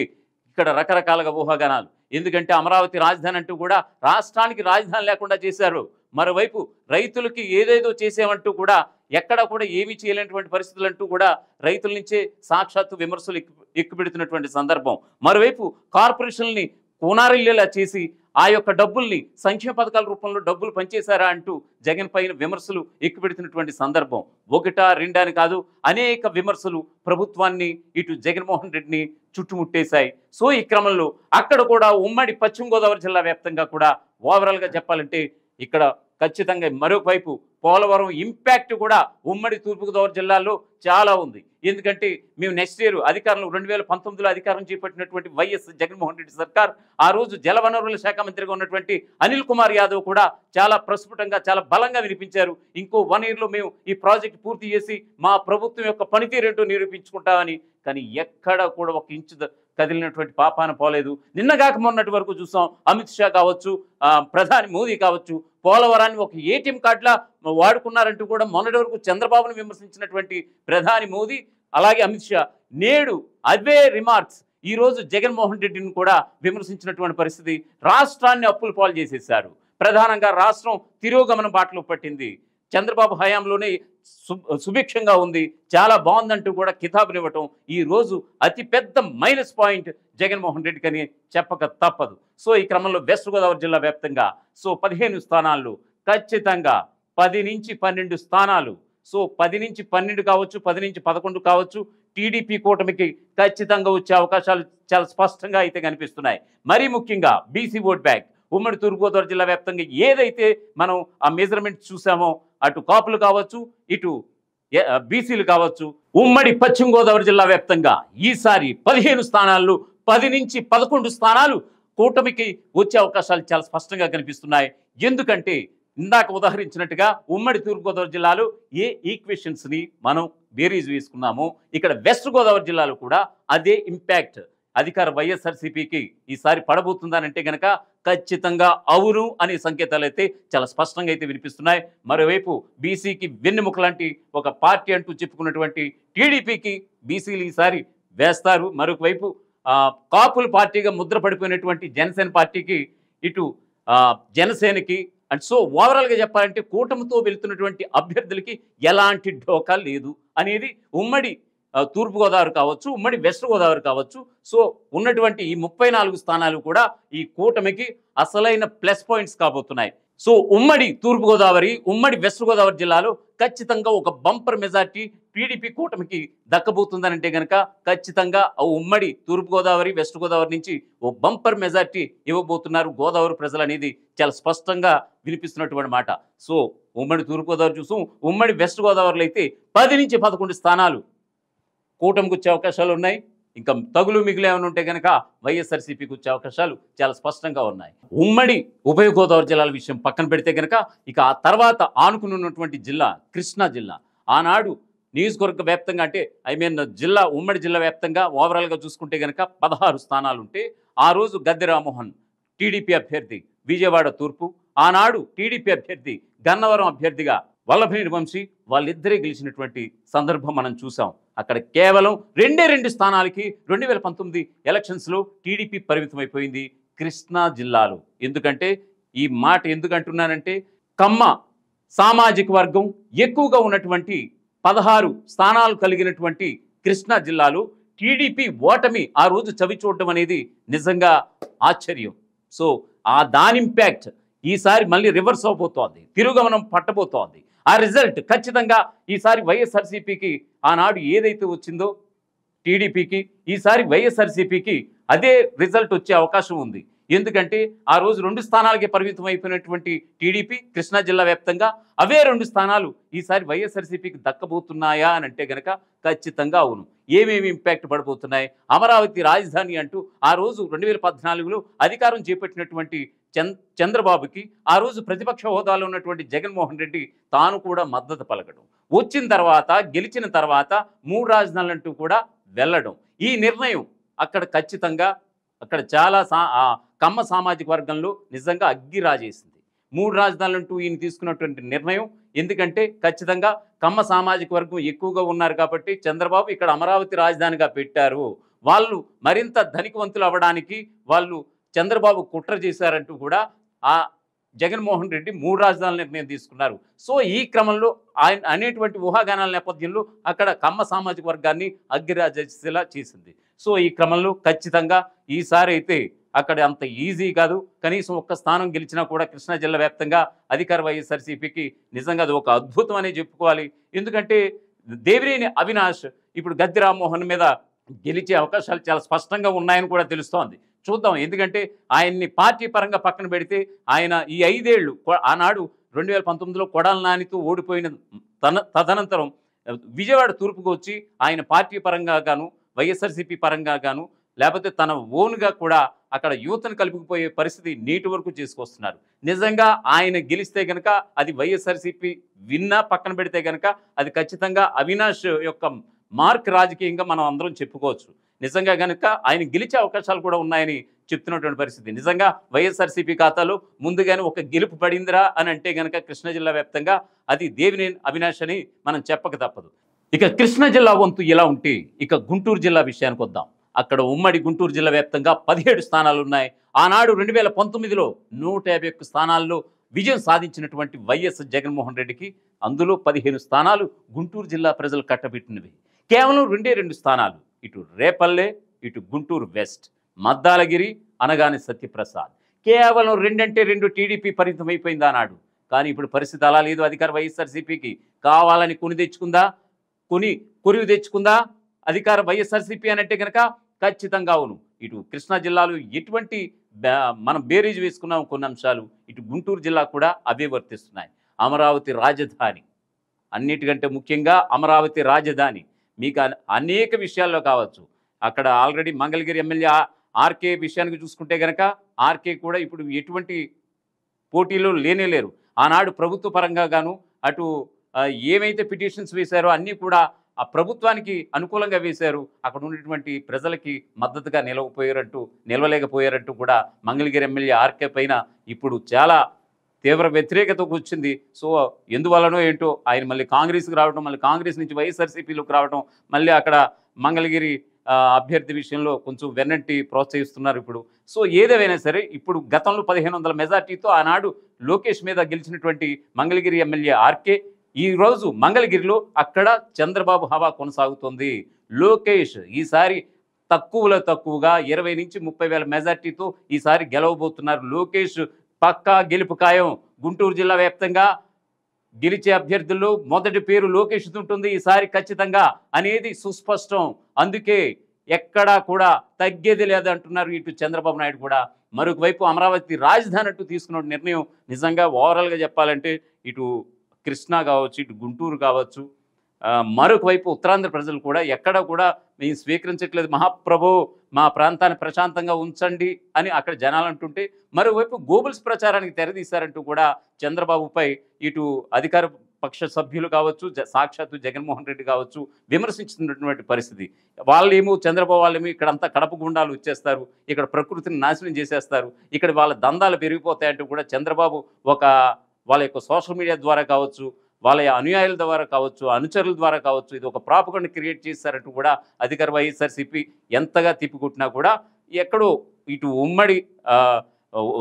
ఇక్కడ రకరకాలుగా ఊహాగానాలు. ఎందుకంటే అమరావతి రాజధాని అంటూ కూడా రాష్ట్రానికి రాజధాని లేకుండా చేశారు. మరోవైపు రైతులకి ఏదేదో చేసామంటూ కూడా ఎక్కడా కూడా ఏమీ చేయలేనటువంటి పరిస్థితులు అంటూ కూడా రైతుల నుంచే సాక్షాత్తు విమర్శలు ఎక్కుపెడుతున్నటువంటి సందర్భం. మరోవైపు కార్పొరేషన్లని కోనారిల్లేలా చేసి ఆ యొక్క డబ్బుల్ని సంక్షేమ పథకాల రూపంలో డబ్బులు పనిచేశారా అంటూ జగన్ పైన విమర్శలు ఎక్కుపెడుతున్నటువంటి సందర్భం. ఒకటా రెండా అని కాదు, అనేక విమర్శలు ప్రభుత్వాన్ని, ఇటు జగన్మోహన్ రెడ్డిని చుట్టుముట్టేశాయి. సో ఈ క్రమంలో అక్కడ కూడా ఉమ్మడి పశ్చిమ గోదావరి జిల్లా వ్యాప్తంగా కూడా ఓవరాల్గా చెప్పాలంటే ఇక్కడ ఖచ్చితంగా మరొక వైపు పోలవరం ఇంపాక్ట్ కూడా ఉమ్మడి తూర్పుగోదావరి జిల్లాలో చాలా ఉంది. ఎందుకంటే మేము నెక్స్ట్ ఇయర్ అధికారంలో 2019లో అధికారం చేపట్టినటువంటి వైఎస్ జగన్మోహన్ రెడ్డి సర్కార్, ఆ రోజు జలవనరుల శాఖ మంత్రిగా ఉన్నటువంటి అనిల్ కుమార్ యాదవ్ కూడా చాలా ప్రస్ఫుటంగా, చాలా బలంగా వినిపించారు. ఇంకో 1 yearలో మేము ఈ ప్రాజెక్ట్ పూర్తి చేసి మా ప్రభుత్వం యొక్క పనితీరేంటో నిరూపించుకుంటామని. కానీ ఎక్కడ కూడా ఒక ఇంచు కదిలినటువంటి పాపాన పోలేదు. నిన్నగాక మొన్నటి వరకు చూసాం, అమిత్ షా కావచ్చు, ప్రధాని మోదీ కావచ్చు, పోలవరాన్ని ఒక ఏటీఎం కార్డులా వాడుకున్నారంటూ కూడా మొన్నటి వరకు చంద్రబాబును విమర్శించినటువంటి ప్రధాని మోదీ, అలాగే అమిత్ షా నేడు అవే రిమార్క్స్ ఈరోజు జగన్మోహన్ రెడ్డిని కూడా విమర్శించినటువంటి పరిస్థితి. రాష్ట్రాన్ని అప్పుల పాలు చేసేశారు. ప్రధానంగా రాష్ట్రం తిరోగమన బాటలో పట్టింది. చంద్రబాబు హయాంలోనే సుభిక్షంగా ఉంది, చాలా బాగుందంటూ కూడా కితాబునివ్వటం ఈ రోజు అతిపెద్ద మైనస్ పాయింట్ జగన్మోహన్ రెడ్డికి అని చెప్పక తప్పదు. సో ఈ క్రమంలో వెస్ట్ గోదావరి జిల్లా వ్యాప్తంగా 15 స్థానాల్లో ఖచ్చితంగా 10 నుంచి 12 స్థానాలు, 10 నుంచి 12 కావచ్చు, 10 నుంచి 11 కావచ్చు, టీడీపీ కూటమికి ఖచ్చితంగా వచ్చే అవకాశాలు చాలా స్పష్టంగా అయితే కనిపిస్తున్నాయి. మరీ ముఖ్యంగా బీసీ ఓట్ బ్యాంక్ ఉమ్మడి తూర్పుగోదావరి జిల్లా వ్యాప్తంగా ఏదైతే మనం ఆ మెజర్మెంట్ చూసామో, అటు కాపులు కావచ్చు, ఇటు బీసీలు కావచ్చు, ఉమ్మడి పశ్చిమ గోదావరి జిల్లా వ్యాప్తంగా ఈసారి 15 స్థానాల్లో 10 నుంచి 11 స్థానాలు కూటమికి వచ్చే అవకాశాలు చాలా స్పష్టంగా కనిపిస్తున్నాయి. ఎందుకంటే ఇందాక ఉదాహరించినట్టుగా ఉమ్మడి తూర్పుగోదావరి జిల్లాలో ఏ ఈక్వేషన్స్ని మనం బేరీజ్ వేసుకున్నామో, ఇక్కడ వెస్ట్ గోదావరి జిల్లాలో కూడా అదే ఇంపాక్ట్ అధికార వైఎస్ఆర్సీపీకి ఈసారి పడబోతుందనంటే గనక ఖచ్చితంగా అవును అనే సంకేతాలు అయితే చాలా స్పష్టంగా అయితే వినిపిస్తున్నాయి. మరోవైపు బీసీకి వెన్నెముక లాంటి ఒక పార్టీ అంటూ చెప్పుకున్నటువంటి టీడీపీకి బీసీలు ఈసారి వేస్తారు. మరొక వైపు కాపుల పార్టీగా ముద్ర పడిపోయినటువంటి జనసేన పార్టీకి, ఇటు జనసేనకి, అండ్ సో ఓవరాల్గా చెప్పాలంటే కూటమితో వెళ్తున్నటువంటి అభ్యర్థులకి ఎలాంటి ఢోకా లేదు అనేది ఉమ్మడి తూర్పుగోదావరి కావచ్చు, ఉమ్మడి వెస్ట్ గోదావరి కావచ్చు. సో ఉన్నటువంటి ఈ 34 స్థానాలు కూడా ఈ కూటమికి అసలైన ప్లస్ పాయింట్స్ కాబోతున్నాయి. సో ఉమ్మడి తూర్పుగోదావరి, ఉమ్మడి వెస్ట్ గోదావరి జిల్లాలో ఖచ్చితంగా ఒక బంపర్ మెజార్టీ టీడీపీ కూటమికి దక్కబోతుందనంటే కనుక ఖచ్చితంగా ఉమ్మడి తూర్పుగోదావరి, వెస్ట్ గోదావరి నుంచి ఓ బంపర్ మెజార్టీ ఇవ్వబోతున్నారు గోదావరి ప్రజలు అనేది చాలా స్పష్టంగా వినిపిస్తున్నటువంటి మాట. సో ఉమ్మడి తూర్పుగోదావరి చూసాం, ఉమ్మడి వెస్ట్ గోదావరిలో అయితే 10 నుంచి 11 స్థానాలు కూటమికి వచ్చే అవకాశాలు ఉన్నాయి. ఇంకా తగులు మిగులు ఏమైనా ఉంటే కనుక వైఎస్ఆర్సీపీకి వచ్చే అవకాశాలు చాలా స్పష్టంగా ఉన్నాయి. ఉమ్మడి ఉభయ గోదావరి జిల్లాల విషయం పక్కన పెడితే కనుక ఇక ఆ తర్వాత ఆనుకుని ఉన్నటువంటి జిల్లా కృష్ణా జిల్లా. ఆనాడు నియోజకవర్గ వ్యాప్తంగా అంటే జిల్లా ఉమ్మడి జిల్లా వ్యాప్తంగా ఓవరాల్గా చూసుకుంటే కనుక 16 స్థానాలు ఉంటే, ఆ రోజు గద్దె రామ్మోహన్ టీడీపీ అభ్యర్థి విజయవాడ తూర్పు, ఆనాడు టీడీపీ అభ్యర్థి గన్నవరం అభ్యర్థిగా వల్లభనేని వంశీ, వాళ్ళిద్దరే గెలిచినటువంటి సందర్భం మనం చూసాం. అక్కడ కేవలం 2 స్థానాలకి 2019 ఎలక్షన్స్లో టీడీపీ పరిమితమైపోయింది కృష్ణా జిల్లాలో. ఎందుకంటే ఈ మాట ఎందుకంటున్నానంటే, కమ్మ సామాజిక వర్గం ఎక్కువగా ఉన్నటువంటి 16 స్థానాలు కలిగినటువంటి కృష్ణా జిల్లాలో టీడీపీ ఓటమి ఆ రోజు చవి చూడడం అనేది నిజంగా ఆశ్చర్యం. సో దాని ఇంపాక్ట్ ఈసారి మళ్ళీ రివర్స్ అవబోతోంది, తిరుగమనం పట్టబోతోంది. ఆ రిజల్ట్ ఖచ్చితంగా ఈసారి వైఎస్ఆర్సీపీకి ఆనాడు ఏదైతే వచ్చిందో టీడీపీకి, ఈసారి వైఎస్ఆర్సీపీకి అదే రిజల్ట్ వచ్చే అవకాశం ఉంది. ఎందుకంటే ఆ రోజు 2 స్థానాలకే పరిమితం అయిపోయినటువంటి టీడీపీ కృష్ణా జిల్లా వ్యాప్తంగా అవే 2 స్థానాలు ఈసారి వైఎస్ఆర్సీపీకి దక్కబోతున్నాయా అని అంటే గనక ఖచ్చితంగా అవును. ఏమేమి ఇంపాక్ట్ పడబోతున్నాయి? అమరావతి రాజధాని అంటూ ఆ రోజు 2014లో అధికారం చేపట్టినటువంటి చంద్రబాబుకి ఆ రోజు ప్రతిపక్ష హోదాలో ఉన్నటువంటి జగన్మోహన్ రెడ్డి తాను కూడా మద్దతు పలకడం, వచ్చిన తర్వాత గెలిచిన తర్వాత 3 రాజధానులంటూ కూడా వెళ్ళడం, ఈ నిర్ణయం అక్కడ ఖచ్చితంగా అక్కడ చాలా కమ్మ సామాజిక వర్గంలో నిజంగా అగ్గి రాజేసింది. 3 రాజధానులంటూ ఈయన తీసుకున్నటువంటి నిర్ణయం. ఎందుకంటే ఖచ్చితంగా కమ్మ సామాజిక వర్గం ఎక్కువగా ఉన్నారు కాబట్టి చంద్రబాబు ఇక్కడ అమరావతి రాజధానిగా పెట్టారు. వాళ్ళు మరింత ధనికవంతులు అవ్వడానికి వాళ్ళు చంద్రబాబు కుట్ర చేశారంటూ కూడా ఆ జగన్మోహన్ రెడ్డి 3 రాజధానుల నిర్ణయం తీసుకున్నారు. సో ఈ క్రమంలో ఆయన అనేటువంటి ఊహాగానాల నేపథ్యంలో అక్కడ కమ్మ సామాజిక వర్గాన్ని అగ్గిరాజేసేలా చేసింది. సో ఈ క్రమంలో ఖచ్చితంగా ఈసారి అయితే అక్కడ అంత ఈజీ కాదు. కనీసం ఒక్క స్థానం గెలిచినా కూడా కృష్ణా జిల్లా వ్యాప్తంగా అధికార వైఎస్ఆర్సీపీకి నిజంగా అది ఒక అద్భుతం అనే చెప్పుకోవాలి. ఎందుకంటే దేవినేని అవినాష్ ఇప్పుడు గద్దె రామ్మోహన్ మీద గెలిచే అవకాశాలు చాలా స్పష్టంగా ఉన్నాయని కూడా తెలుస్తోంది. చూద్దాం. ఎందుకంటే ఆయన్ని పార్టీ పరంగా పక్కన పెడితే ఆయన ఈ 5 ఏళ్ళు ఆనాడు 2019లో కొడాల నానితో ఓడిపోయిన తదనంతరం విజయవాడ తూర్పుకు వచ్చి ఆయన పార్టీ పరంగా గాను వైఎస్ఆర్సీపీ పరంగా గాను లేకపోతే తన ఓన్గా కూడా అక్కడ యూత్ను కలుపుకుపోయే పరిస్థితి నేటి వరకు చేసుకొస్తున్నారు. నిజంగా ఆయన గెలిస్తే కనుక అది వైఎస్ఆర్సీపీ విన్నా పక్కన పెడితే కనుక అది ఖచ్చితంగా అవినాష్ యొక్క మార్క్ రాజకీయంగా మనం అందరం చెప్పుకోవచ్చు. నిజంగా కనుక ఆయన గెలిచే అవకాశాలు కూడా ఉన్నాయని చెప్తున్నటువంటి పరిస్థితి. నిజంగా వైఎస్ఆర్సీపీ ఖాతాలో ముందుగానే ఒక గెలుపు పడిందిరా అని అంటే కనుక కృష్ణా జిల్లా వ్యాప్తంగా అది దేవినేని అవినాష్ అని మనం చెప్పక తప్పదు. ఇక కృష్ణా జిల్లా వంతు ఇలా ఉంటే ఇక గుంటూరు జిల్లా విషయానికి వద్దాం. అక్కడ ఉమ్మడి గుంటూరు జిల్లా వ్యాప్తంగా 17 స్థానాలు ఉన్నాయి. ఆనాడు 2019లో 151 స్థానాల్లో విజయం సాధించినటువంటి వైఎస్ జగన్మోహన్ రెడ్డికి అందులో 15 స్థానాలు గుంటూరు జిల్లా ప్రజలు కట్టబెట్టినవి. కేవలం 2 స్థానాలు ఇటు రేపల్లె ఇటు గుంటూరు వెస్ట్, మద్దాలగిరి, అనగాని సత్యప్రసాద్. కేవలం 2 అంటే 2 టీడీపీ పరిమితం అయిపోయింది ఆనాడు. కానీ ఇప్పుడు పరిస్థితి అలా లేదు. అధికార వైఎస్ఆర్సీపీకి కావాలని కొరివి తెచ్చుకుందా అధికార వైఎస్ఆర్సీపీ అంటే కనుక ఖచ్చితంగా అవును. ఇటు కృష్ణా జిల్లాలో ఎటువంటి మనం బేరీజ్ వేసుకున్నాం కొన్ని అంశాలు, ఇటు గుంటూరు జిల్లా కూడా అవే వర్తిస్తున్నాయి. అమరావతి రాజధాని, అన్నిటికంటే ముఖ్యంగా అమరావతి రాజధాని మీకు అనేక విషయాల్లో కావచ్చు. అక్కడ ఆల్రెడీ మంగళగిరి ఎమ్మెల్యే ఆర్కే విషయానికి చూసుకుంటే కనుక ఆర్కే కూడా ఇప్పుడు ఎటువంటి పోటీలో లేరు. ఆనాడు ప్రభుత్వ పరంగా గాను అటు ఏమైతే పిటిషన్స్ వేశారో అన్నీ కూడా ఆ ప్రభుత్వానికి అనుకూలంగా వేశారు. అక్కడ ఉన్నటువంటి ప్రజలకి మద్దతుగా నిలవలేకపోయారంటూ కూడా మంగళగిరి ఎమ్మెల్యే ఆర్కే పైన ఇప్పుడు చాలా తీవ్ర వ్యతిరేకతకు వచ్చింది. సో ఎందువల్లనో ఏంటో ఆయన మళ్ళీ కాంగ్రెస్కి రావడం, మళ్ళీ కాంగ్రెస్ నుంచి వైఎస్ఆర్సీపీలోకి రావడం, మళ్ళీ అక్కడ మంగళగిరి అభ్యర్థి విషయంలో కొంచెం వెన్నంటి ప్రోత్సహిస్తున్నారు ఇప్పుడు. సో ఏదేమైనా సరే ఇప్పుడు గతంలో 1500 మెజార్టీతో ఆనాడు లోకేష్ మీద గెలిచినటువంటి మంగళగిరి ఎమ్మెల్యే ఆర్కే ఈరోజు మంగళగిరిలో అక్కడ చంద్రబాబు హవా కొనసాగుతుంది. లోకేష్ ఈసారి తక్కువగా 20 నుంచి 30,000 మెజార్టీతో ఈసారి గెలవబోతున్నారు. లోకేష్ పక్కా గెలుపు ఖాయం. గుంటూరు జిల్లా వ్యాప్తంగా గెలిచే అభ్యర్థుల్లో మొదటి పేరు లోకేష్ ఉంటుంది ఈసారి ఖచ్చితంగా అనేది సుస్పష్టం. అందుకే ఎక్కడా కూడా తగ్గేది లేదంటున్నారు ఇటు చంద్రబాబు నాయుడు కూడా. మరొక వైపు అమరావతి రాజధాని అంటూ తీసుకున్న నిర్ణయం నిజంగా ఓవరాల్గా చెప్పాలంటే ఇటు కృష్ణా కావచ్చు, ఇటు గుంటూరు కావచ్చు, మరొక వైపు ఉత్తరాంధ్ర ప్రజలు కూడా ఎక్కడ కూడా మేము స్వీకరించట్లేదు, మహాప్రభు మా ప్రాంతాన్ని ప్రశాంతంగా ఉంచండి అని అక్కడ జనాలు అంటుంటే, మరోవైపు గోబుల్స్ ప్రచారానికి తెరదీశారంటూ కూడా చంద్రబాబుపై ఇటు అధికార పక్ష సభ్యులు కావచ్చు, సాక్షాత్తు జగన్మోహన్ రెడ్డి కావచ్చు విమర్శించుతున్నటువంటి పరిస్థితి. వాళ్ళేమో చంద్రబాబు వాళ్ళేమో ఇక్కడంతా కడప గుండాలు వచ్చేస్తారు, ఇక్కడ ప్రకృతిని నాశనం చేసేస్తారు, ఇక్కడ వాళ్ళ దందాలు పెరిగిపోతాయంటూ కూడా చంద్రబాబు వాళ్ళ యొక్క సోషల్ మీడియా ద్వారా కావచ్చు, వాళ్ళ అనుయాయుల ద్వారా కావచ్చు, అనుచరుల ద్వారా కావచ్చు ఇది ఒక ప్రాపగండ క్రియేట్ చేశారంటూ కూడా అధికార వైఎస్ఆర్సీపీ ఎంతగా తిప్పికొట్టినా కూడా ఎక్కడో ఇటు ఉమ్మడి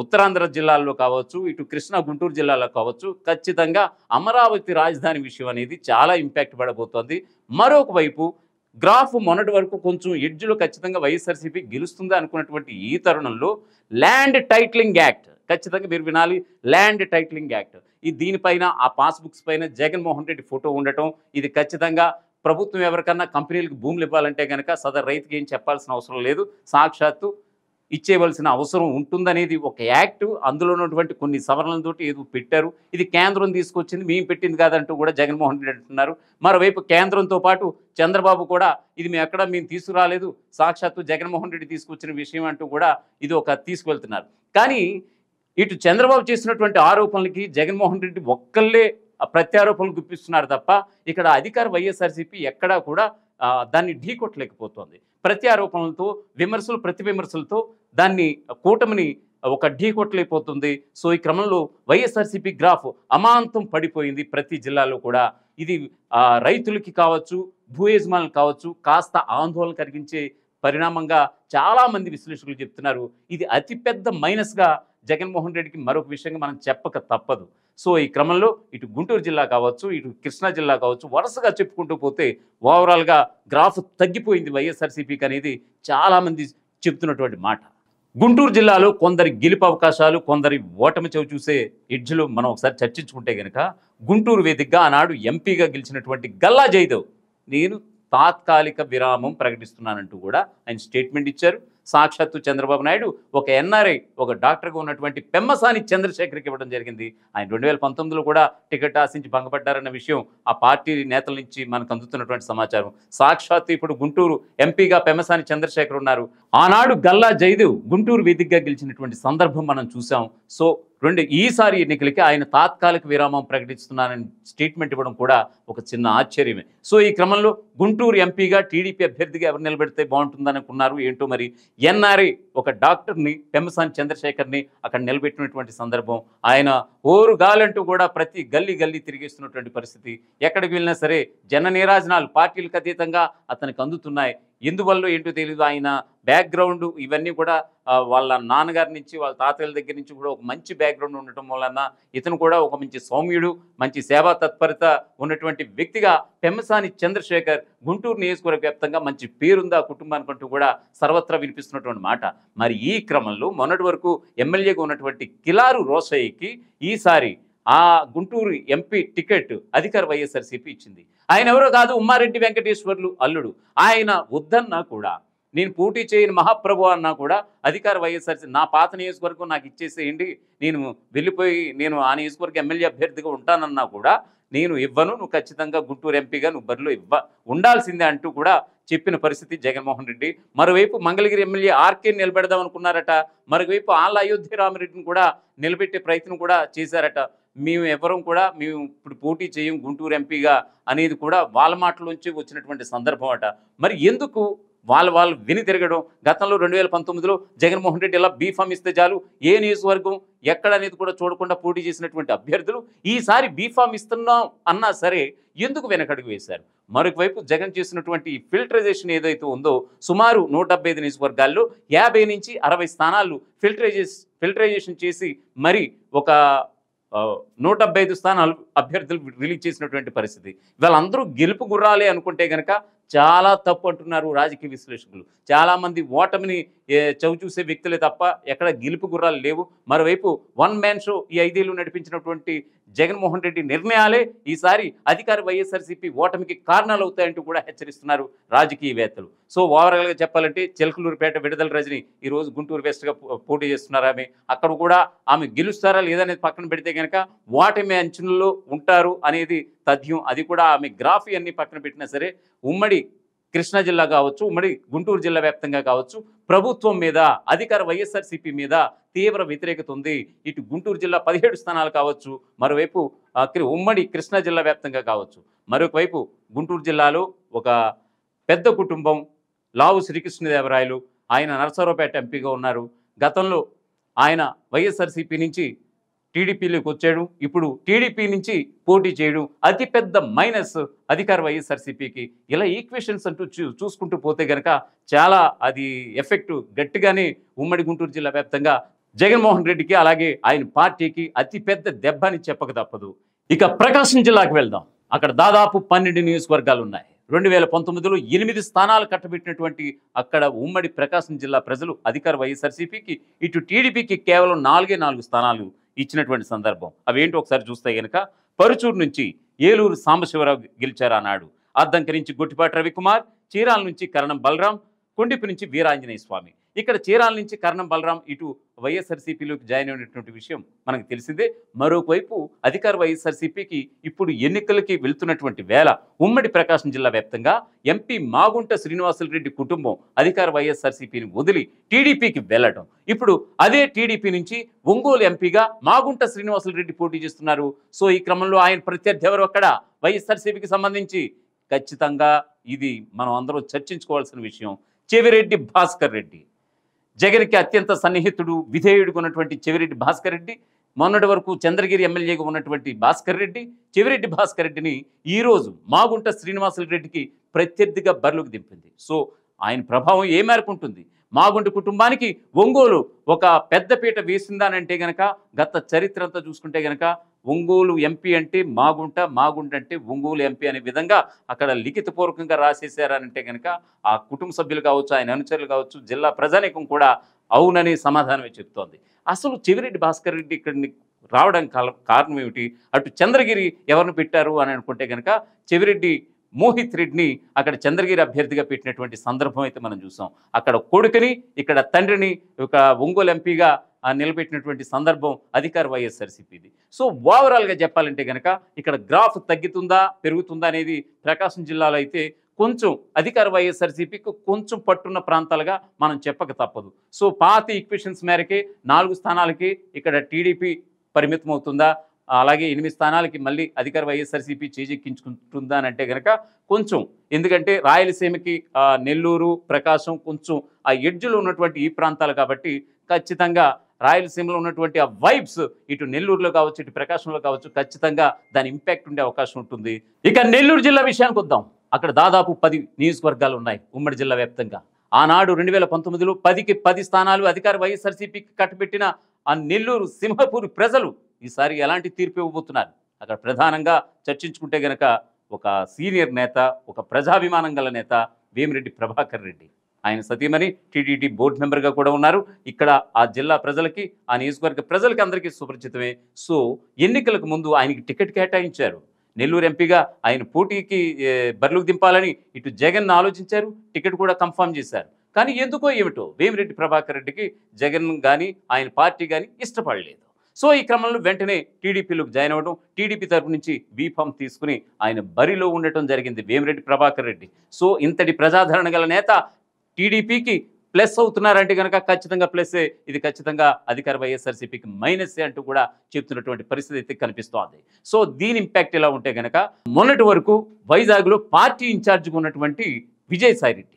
ఉత్తరాంధ్ర జిల్లాల్లో కావచ్చు, ఇటు కృష్ణా గుంటూరు జిల్లాలో కావచ్చు ఖచ్చితంగా అమరావతి రాజధాని విషయం అనేది చాలా ఇంపాక్ట్ పడబోతోంది. మరొక వైపు గ్రాఫ్ మొన్నటి వరకు కొంచెం ఎడ్జ్లో ఖచ్చితంగా వైఎస్ఆర్సీపీ గెలుస్తుందా అనుకున్నటువంటి ఈ తరుణంలో ల్యాండ్ టైటిలింగ్ యాక్ట్, ఖచ్చితంగా మీరు వినాలి, ల్యాండ్ టైటిలింగ్ యాక్ట్, దీనిపైన ఆ పాస్బుక్స్ పైన జగన్మోహన్ రెడ్డి ఫోటో ఉండటం, ఇది ఖచ్చితంగా ప్రభుత్వం ఎవరికన్నా కంపెనీలకు భూములు ఇవ్వాలంటే కనుక సదరు రైతుకి ఏం చెప్పాల్సిన అవసరం లేదు, సాక్షాత్తు ఇచ్చేవలసిన అవసరం ఉంటుందనేది ఒక యాక్ట్. అందులో ఉన్నటువంటి కొన్ని సవరణలతోటి ఏదో పెట్టారు. ఇది కేంద్రం తీసుకొచ్చింది, మేము పెట్టింది కాదంటూ కూడా జగన్మోహన్ రెడ్డి అంటున్నారు. మరోవైపు కేంద్రంతో పాటు చంద్రబాబు కూడా ఇది మేము తీసుకురాలేదు, సాక్షాత్తు జగన్మోహన్ రెడ్డి తీసుకొచ్చిన విషయం అంటూ కూడా ఇది ఒక తీసుకువెళ్తున్నారు. కానీ ఇటు చంద్రబాబు చేసినటువంటి ఆరోపణలకి జగన్మోహన్ రెడ్డి ఒక్కళ్ళే ప్రత్యారోపణలు గుప్పిస్తున్నారు తప్ప ఇక్కడ అధికార వైఎస్ఆర్సీపీ ఎక్కడా కూడా దాన్ని ఢీకొట్టలేకపోతోంది. ప్రతి ఆరోపణలతో, విమర్శలు ప్రతి విమర్శలతో దాన్ని కూటమిని ఒక ఢీకొట్టలేకపోతుంది. సో ఈ క్రమంలో వైఎస్ఆర్సీపీ గ్రాఫ్ అమాంతం పడిపోయింది ప్రతి జిల్లాలో కూడా. ఇది రైతులకి కావచ్చు, భూ యజమానులు కావచ్చు, కాస్త ఆందోళన కలిగించే పరిణామంగా చాలామంది విశ్లేషకులు చెప్తున్నారు. ఇది అతిపెద్ద మైనస్గా జగన్మోహన్ రెడ్డికి మరొక విషయంగా మనం చెప్పక తప్పదు. సో ఈ క్రమంలో ఇటు గుంటూరు జిల్లా కావచ్చు, ఇటు కృష్ణా జిల్లా కావచ్చు, వరుసగా చెప్పుకుంటూ పోతే ఓవరాల్గా గ్రాఫ్ తగ్గిపోయింది వైఎస్ఆర్సీపీకి అనేది చాలామంది చెప్తున్నటువంటి మాట. గుంటూరు జిల్లాలో కొందరి గెలుపు అవకాశాలు, కొందరి ఓటమి చవి చూసే ఎడ్జ్లు మనం ఒకసారి చర్చించుకుంటే కనుక, గుంటూరు వేదికగా ఆనాడు ఎంపీగా గెలిచినటువంటి గల్లా జయదేవ్ నేను తాత్కాలిక విరామం ప్రకటిస్తున్నానంటూ కూడా ఆయన స్టేట్మెంట్ ఇచ్చారు. సాక్షాత్తు చంద్రబాబు నాయుడు ఒక ఎన్ఆర్ఐ, ఒక డాక్టర్గా ఉన్నటువంటి పెమ్మసాని చంద్రశేఖర్కి ఇవ్వడం జరిగింది. ఆయన 2019లో కూడా టికెట్ ఆశించి భంగపడ్డారన్న విషయం ఆ పార్టీ నేతల నుంచి మనకు అందుతున్నటువంటి సమాచారం. సాక్షాత్తు ఇప్పుడు గుంటూరు ఎంపీగా పెమ్మసాని చంద్రశేఖర్ ఉన్నారు. ఆనాడు గల్లా జయదేవ్ గుంటూరు వేదికగా గెలిచినటువంటి సందర్భం మనం చూసాం. సో ఈసారి ఎన్నికలకి ఆయన తాత్కాలిక విరామం ప్రకటిస్తున్నానని స్టేట్మెంట్ ఇవ్వడం కూడా ఒక చిన్న ఆశ్చర్యమే. సో ఈ క్రమంలో గుంటూరు ఎంపీగా టీడీపీ అభ్యర్థిగా ఎవరు నిలబెడితే బాగుంటుందనుకున్నారు ఏంటో మరి. ఎన్ఆర్ఐ ఒక డాక్టర్ని, పెమ్మసాని చంద్రశేఖర్ని అక్కడ నిలబెట్టినటువంటి సందర్భం. ఆయన ఓరు గాలంటూ కూడా ప్రతి గల్లీ గల్లీ తిరిగేస్తున్నటువంటి పరిస్థితి. ఎక్కడికి వెళ్ళినా సరే జన నీరాజనాలు పార్టీలకు అతీతంగా అతనికి అందుతున్నాయి. ఎందువల్ల ఏంటో తెలియదు. ఆయన బ్యాక్గ్రౌండ్ ఇవన్నీ కూడా వాళ్ళ నాన్నగారి నుంచి, వాళ్ళ తాతయ్యల దగ్గర నుంచి కూడా ఒక మంచి బ్యాక్గ్రౌండ్ ఉండటం వలన ఇతను కూడా ఒక మంచి సౌమ్యుడు, మంచి సేవా తత్పరత ఉన్నటువంటి వ్యక్తిగా పెమ్మసాని చంద్రశేఖర్ గుంటూరు నియోజకవర్గ వ్యాప్తంగా మంచి పేరుంది ఆ కుటుంబానికంటూ కూడా సర్వత్రా వినిపిస్తున్నటువంటి మాట. మరి ఈ క్రమంలో మొన్నటి వరకు ఎమ్మెల్యేగా ఉన్నటువంటి కిలారు రోసయ్యకి ఈసారి ఆ గుంటూరు ఎంపీ టికెట్ అధికార వైఎస్ఆర్సీపీ ఇచ్చింది. ఆయన ఎవరో కాదు, ఉమ్మారెడ్డి వెంకటేశ్వర్లు అల్లుడు. ఆయన వద్దన్నా కూడా, నేను పోటీ చేయని మహాప్రభు అన్నా కూడా అధికార వైఎస్ఆర్సీ నా పాత నియోజకవర్గం నాకు ఇచ్చేసేయండి, నేను వెళ్ళిపోయి నేను ఆ నియోజకవర్గ ఎమ్మెల్యే అభ్యర్థిగా ఉంటానన్నా కూడా నేను ఇవ్వను, నువ్వు ఖచ్చితంగా గుంటూరు ఎంపీగా నువ్వు బరిలో ఉండాల్సిందే అంటూ కూడా చెప్పిన పరిస్థితి జగన్మోహన్ రెడ్డి. మరోవైపు మంగళగిరి ఎమ్మెల్యే ఆర్కే నిలబెడదాం అనుకున్నారట. మరోవైపు ఆళ్ళ అయోధ్య రామిరెడ్డిని కూడా నిలబెట్టే ప్రయత్నం కూడా చేశారట. మేము ఇప్పుడు పోటీ చేయం గుంటూరు ఎంపీగా అనేది కూడా వాళ్ళ మాటలోంచి వచ్చినటువంటి సందర్భం అట. మరి ఎందుకు వాళ్ళు విని తిరగడం? గతంలో 2019లో జగన్మోహన్ రెడ్డి ఇలా బీఫామ్ ఇస్తే చాలు, ఏ నియోజకవర్గం ఎక్కడ అనేది కూడా చూడకుండా పోటీ చేసినటువంటి అభ్యర్థులు ఈసారి బీఫామ్ ఇస్తున్నాం అన్నా సరే ఎందుకు వెనకడుగు వేశారు? మరొక వైపు జగన్ చేసినటువంటి ఫిల్టరైజేషన్ ఏదైతే ఉందో, సుమారు 175 నియోజకవర్గాల్లో 50 నుంచి 60 స్థానాలు ఫిల్టరైజేషన్ చేసి మరి ఒక 175 స్థానాలు అభ్యర్థులు రిలీజ్ చేసినటువంటి పరిస్థితి. వాళ్ళందరూ గెలుపు గుర్రాలే అనుకుంటే కనుక చాలా తప్పు అంటున్నారు రాజకీయ విశ్లేషకులు. చాలామంది ఓటమిని చవిచూసే వ్యక్తులే తప్ప ఎక్కడ గెలుపు గుర్రాలు లేవు. మరోవైపు వన్ మ్యాన్ షో ఈ 5 ఏళ్ళు నడిపించినటువంటి జగన్మోహన్ రెడ్డి నిర్ణయాలే ఈసారి అధికార వైఎస్ఆర్సీపీ ఓటమికి కారణాలు అవుతాయంటూ కూడా హెచ్చరిస్తున్నారు రాజకీయవేత్తలు. సో ఓవరాల్గా చెప్పాలంటే చిలకలూరుపేట విడుదల రజని ఈరోజు గుంటూరు వెస్ట్గా పోటీ చేస్తున్నారు. అక్కడ కూడా ఆమె గెలుస్తారా లేదనేది పక్కన పెడితే కనుక ఓటమి అంచనాల్లో ఉంటారు అనేది తథ్యం. అది కూడా ఆమె గ్రాఫీ అన్ని పక్కన పెట్టినా సరే ఉమ్మడి కృష్ణా జిల్లా కావచ్చు, ఉమ్మడి గుంటూరు జిల్లా వ్యాప్తంగా కావచ్చు, ప్రభుత్వం మీద, అధికార వైఎస్ఆర్సీపీ మీద తీవ్ర వ్యతిరేకత ఉంది. ఇటు గుంటూరు జిల్లా 17 స్థానాలు కావచ్చు, మరోవైపు ఉమ్మడి కృష్ణా జిల్లా వ్యాప్తంగా కావచ్చు. మరొక వైపు గుంటూరు జిల్లాలో ఒక పెద్ద కుటుంబం లావు శ్రీకృష్ణదేవరాయలు, ఆయన నరసరావుపేట ఎంపీగా ఉన్నారు. గతంలో ఆయన వైఎస్ఆర్సీపీ నుంచి టీడీపీలోకి వచ్చాడు. ఇప్పుడు టీడీపీ నుంచి పోటీ చేయడం అతిపెద్ద మైనస్ అధికార వైఎస్ఆర్సీపీకి. ఇలా ఈక్వేషన్స్ అంటూ చూసుకుంటూ పోతే కనుక చాలా అది ఎఫెక్ట్ గట్టిగానే ఉమ్మడి గుంటూరు జిల్లా వ్యాప్తంగా జగన్మోహన్ రెడ్డికి అలాగే ఆయన పార్టీకి అతిపెద్ద దెబ్బ అని చెప్పక తప్పదు. ఇక ప్రకాశం జిల్లాకు వెళ్దాం. అక్కడ దాదాపు 12 నియోజకవర్గాలు ఉన్నాయి. 2019లో 8 స్థానాలు కట్టబెట్టినటువంటి అక్కడ ఉమ్మడి ప్రకాశం జిల్లా ప్రజలు అధికార వైఎస్ఆర్సీపీకి, ఇటు టీడీపీకి కేవలం 4 స్థానాలు ఇచ్చినటువంటి సందర్భం. అవేంటో ఒకసారి చూస్తే కనుక, పరుచూరు నుంచి ఏలూరు సాంబశివరావు గెలిచారు ఆనాడు. అద్దంకి నుంచి గొట్టిపాటి రవికుమార్, చీరాల నుంచి కరణం బలరాం, కొండిపి నుంచి వీరాంజనేయ స్వామి. ఇక్కడ చీరాల నుంచి కరణం బలరాం ఇటు వైఎస్ఆర్సీపీలోకి జాయిన్ అయినటువంటి విషయం మనకు తెలిసిందే. మరోవైపు అధికార వైఎస్ఆర్సీపీకి ఇప్పుడు ఎన్నికలకి వెళ్తున్నటువంటి వేళ ఉమ్మడి ప్రకాశం జిల్లా వ్యాప్తంగా ఎంపీ మాగుంట శ్రీనివాసులరెడ్డి కుటుంబం అధికార వైఎస్ఆర్సీపీని వదిలి టీడీపీకి వెళ్ళడం. ఇప్పుడు అదే టీడీపీ నుంచి ఒంగోలు ఎంపీగా మాగుంట శ్రీనివాసులరెడ్డి పోటీ చేస్తున్నారు. సో ఈ క్రమంలో ఆయన ప్రత్యర్థి ఎవరు? అక్కడ వైఎస్ఆర్సీపీకి సంబంధించి ఖచ్చితంగా ఇది మనం అందరం చర్చించుకోవాల్సిన విషయం. చెవిరెడ్డి భాస్కర్ రెడ్డి జగన్కి అత్యంత సన్నిహితుడు, విధేయుడుగా ఉన్నటువంటి చెవిరెడ్డి భాస్కర్ రెడ్డి, మొన్నటి వరకు చంద్రగిరి ఎమ్మెల్యేగా ఉన్నటువంటి భాస్కర్ రెడ్డి, చెవిరెడ్డి భాస్కర్ రెడ్డిని ఈరోజు మాగుంట శ్రీనివాసులరెడ్డికి ప్రత్యర్థిగా బరిలోకి దింపింది. సో ఆయన ప్రభావం ఏ మేరకు ఉంటుంది? మాగుంట కుటుంబానికి ఒంగోలు ఒక పెద్దపీట వేసిందానంటే గనక గత చరిత్ర అంతా చూసుకుంటే గనక ఒంగోలు ఎంపీ అంటే మాగుంట, మాగుంట అంటే ఒంగోలు ఎంపీ అనే విధంగా అక్కడ లిఖితపూర్వకంగా రాసేసారనంటే గనక ఆ కుటుంబ సభ్యులు కావచ్చు, ఆయన అనుచరులు కావచ్చు, జిల్లా ప్రజానీకం కూడా అవునని సమాధానమే చెప్తోంది. అసలు చెవిరెడ్డి భాస్కర్ రెడ్డి ఇక్కడిని రావడం కారణం ఏమిటి? అటు చంద్రగిరి ఎవరిని పెట్టారు అని అనుకుంటే కనుక చెవిరెడ్డి మోహిత్ రెడ్డిని అక్కడ చంద్రగిరి అభ్యర్థిగా పెట్టినటువంటి సందర్భం అయితే మనం చూసాం. అక్కడ కొడుకుని, ఇక్కడ తండ్రిని ఒక ఒంగోలు ఎంపీగా నిలబెట్టినటువంటి సందర్భం అధికార వైఎస్ఆర్సీపీది. సో ఓవరాల్గా చెప్పాలంటే కనుక ఇక్కడ గ్రాఫ్ తగ్గుతుందా పెరుగుతుందా అనేది ప్రకాశం జిల్లాలో అయితే కొంచెం అధికార వైఎస్ఆర్సీపీకి కొంచెం పట్టున్న ప్రాంతాలుగా మనం చెప్పక తప్పదు. సో పాత ఈక్వేషన్స్ మేరకే 4 స్థానాలకి ఇక్కడ టీడీపీ పరిమితం అవుతుందా, అలాగే 8 స్థానాలకి మళ్ళీ అధికార వైఎస్ఆర్సీపీ చేజెక్కించుకుంటుందా అని అంటే కనుక కొంచెం, ఎందుకంటే రాయలసీమకి నెల్లూరు, ప్రకాశం కొంచెం ఆ ఎడ్జ్లో ఉన్నటువంటి ఈ ప్రాంతాలు కాబట్టి ఖచ్చితంగా రాయలసీమలో ఉన్నటువంటి ఆ వైబ్స్ ఇటు నెల్లూరులో కావచ్చు, ఇటు ప్రకాశంలో కావచ్చు, ఖచ్చితంగా దాని ఇంపాక్ట్ ఉండే అవకాశం ఉంటుంది. ఇక నెల్లూరు జిల్లా విషయానికి వద్దాం. అక్కడ దాదాపు 10 నియోజకవర్గాలు ఉన్నాయి ఉమ్మడి జిల్లా వ్యాప్తంగా. ఆనాడు 2019లో 10కి 10 స్థానాలు అధికార వైఎస్ఆర్సీపీకి కట్టబెట్టిన ఆ నెల్లూరు సింహపూర్ ప్రజలు ఈసారి ఎలాంటి తీర్పు ఇవ్వబోతున్నారు? అక్కడ ప్రధానంగా చర్చించుకుంటే గనక ఒక సీనియర్ నేత, ఒక ప్రజాభిమానం గల నేత వేమిరెడ్డి ప్రభాకర్ రెడ్డి, ఆయన సతీమణి టీటీడీ బోర్డు మెంబర్గా కూడా ఉన్నారు. ఇక్కడ ఆ జిల్లా ప్రజలకి, ఆ నియోజకవర్గ ప్రజలకి అందరికీ సుపరిచితమే. సో ఎన్నికలకు ముందు ఆయనకి టికెట్ కేటాయించారు. నెల్లూరు ఎంపీగా ఆయన పోటీకి బరిలోకి దింపాలని ఇటు జగన్ ఆలోచించారు, టికెట్ కూడా కన్ఫర్మ్ చేశారు. కానీ ఎందుకో ఏమిటో వేమిరెడ్డి ప్రభాకర్ రెడ్డికి జగన్ కానీ ఆయన పార్టీ కానీ ఇష్టపడలేదు. సో ఈ క్రమంలో వెంటనే టీడీపీలోకి జాయిన్ అవ్వడం, టీడీపీ తరపు నుంచి బీఫామ్ తీసుకుని ఆయన బరిలో ఉండటం జరిగింది వేమిరెడ్డి ప్రభాకర్ రెడ్డి. సో ఇంతటి ప్రజాదరణ గల నేత టీడీపీకి ప్లస్ అవుతున్నారంటే కనుక ఖచ్చితంగా ప్లస్సే, ఇది ఖచ్చితంగా అధికార వైఎస్ఆర్సీపీకి మైనస్సే అంటూ కూడా చెప్తున్నటువంటి పరిస్థితి అయితే కనిపిస్తోంది. సో దీని ఇంపాక్ట్ ఎలా ఉంటే కనుక మొన్నటి వరకు వైజాగ్లో పార్టీ ఇన్ఛార్జ్గా ఉన్నటువంటి విజయసాయిరెడ్డి,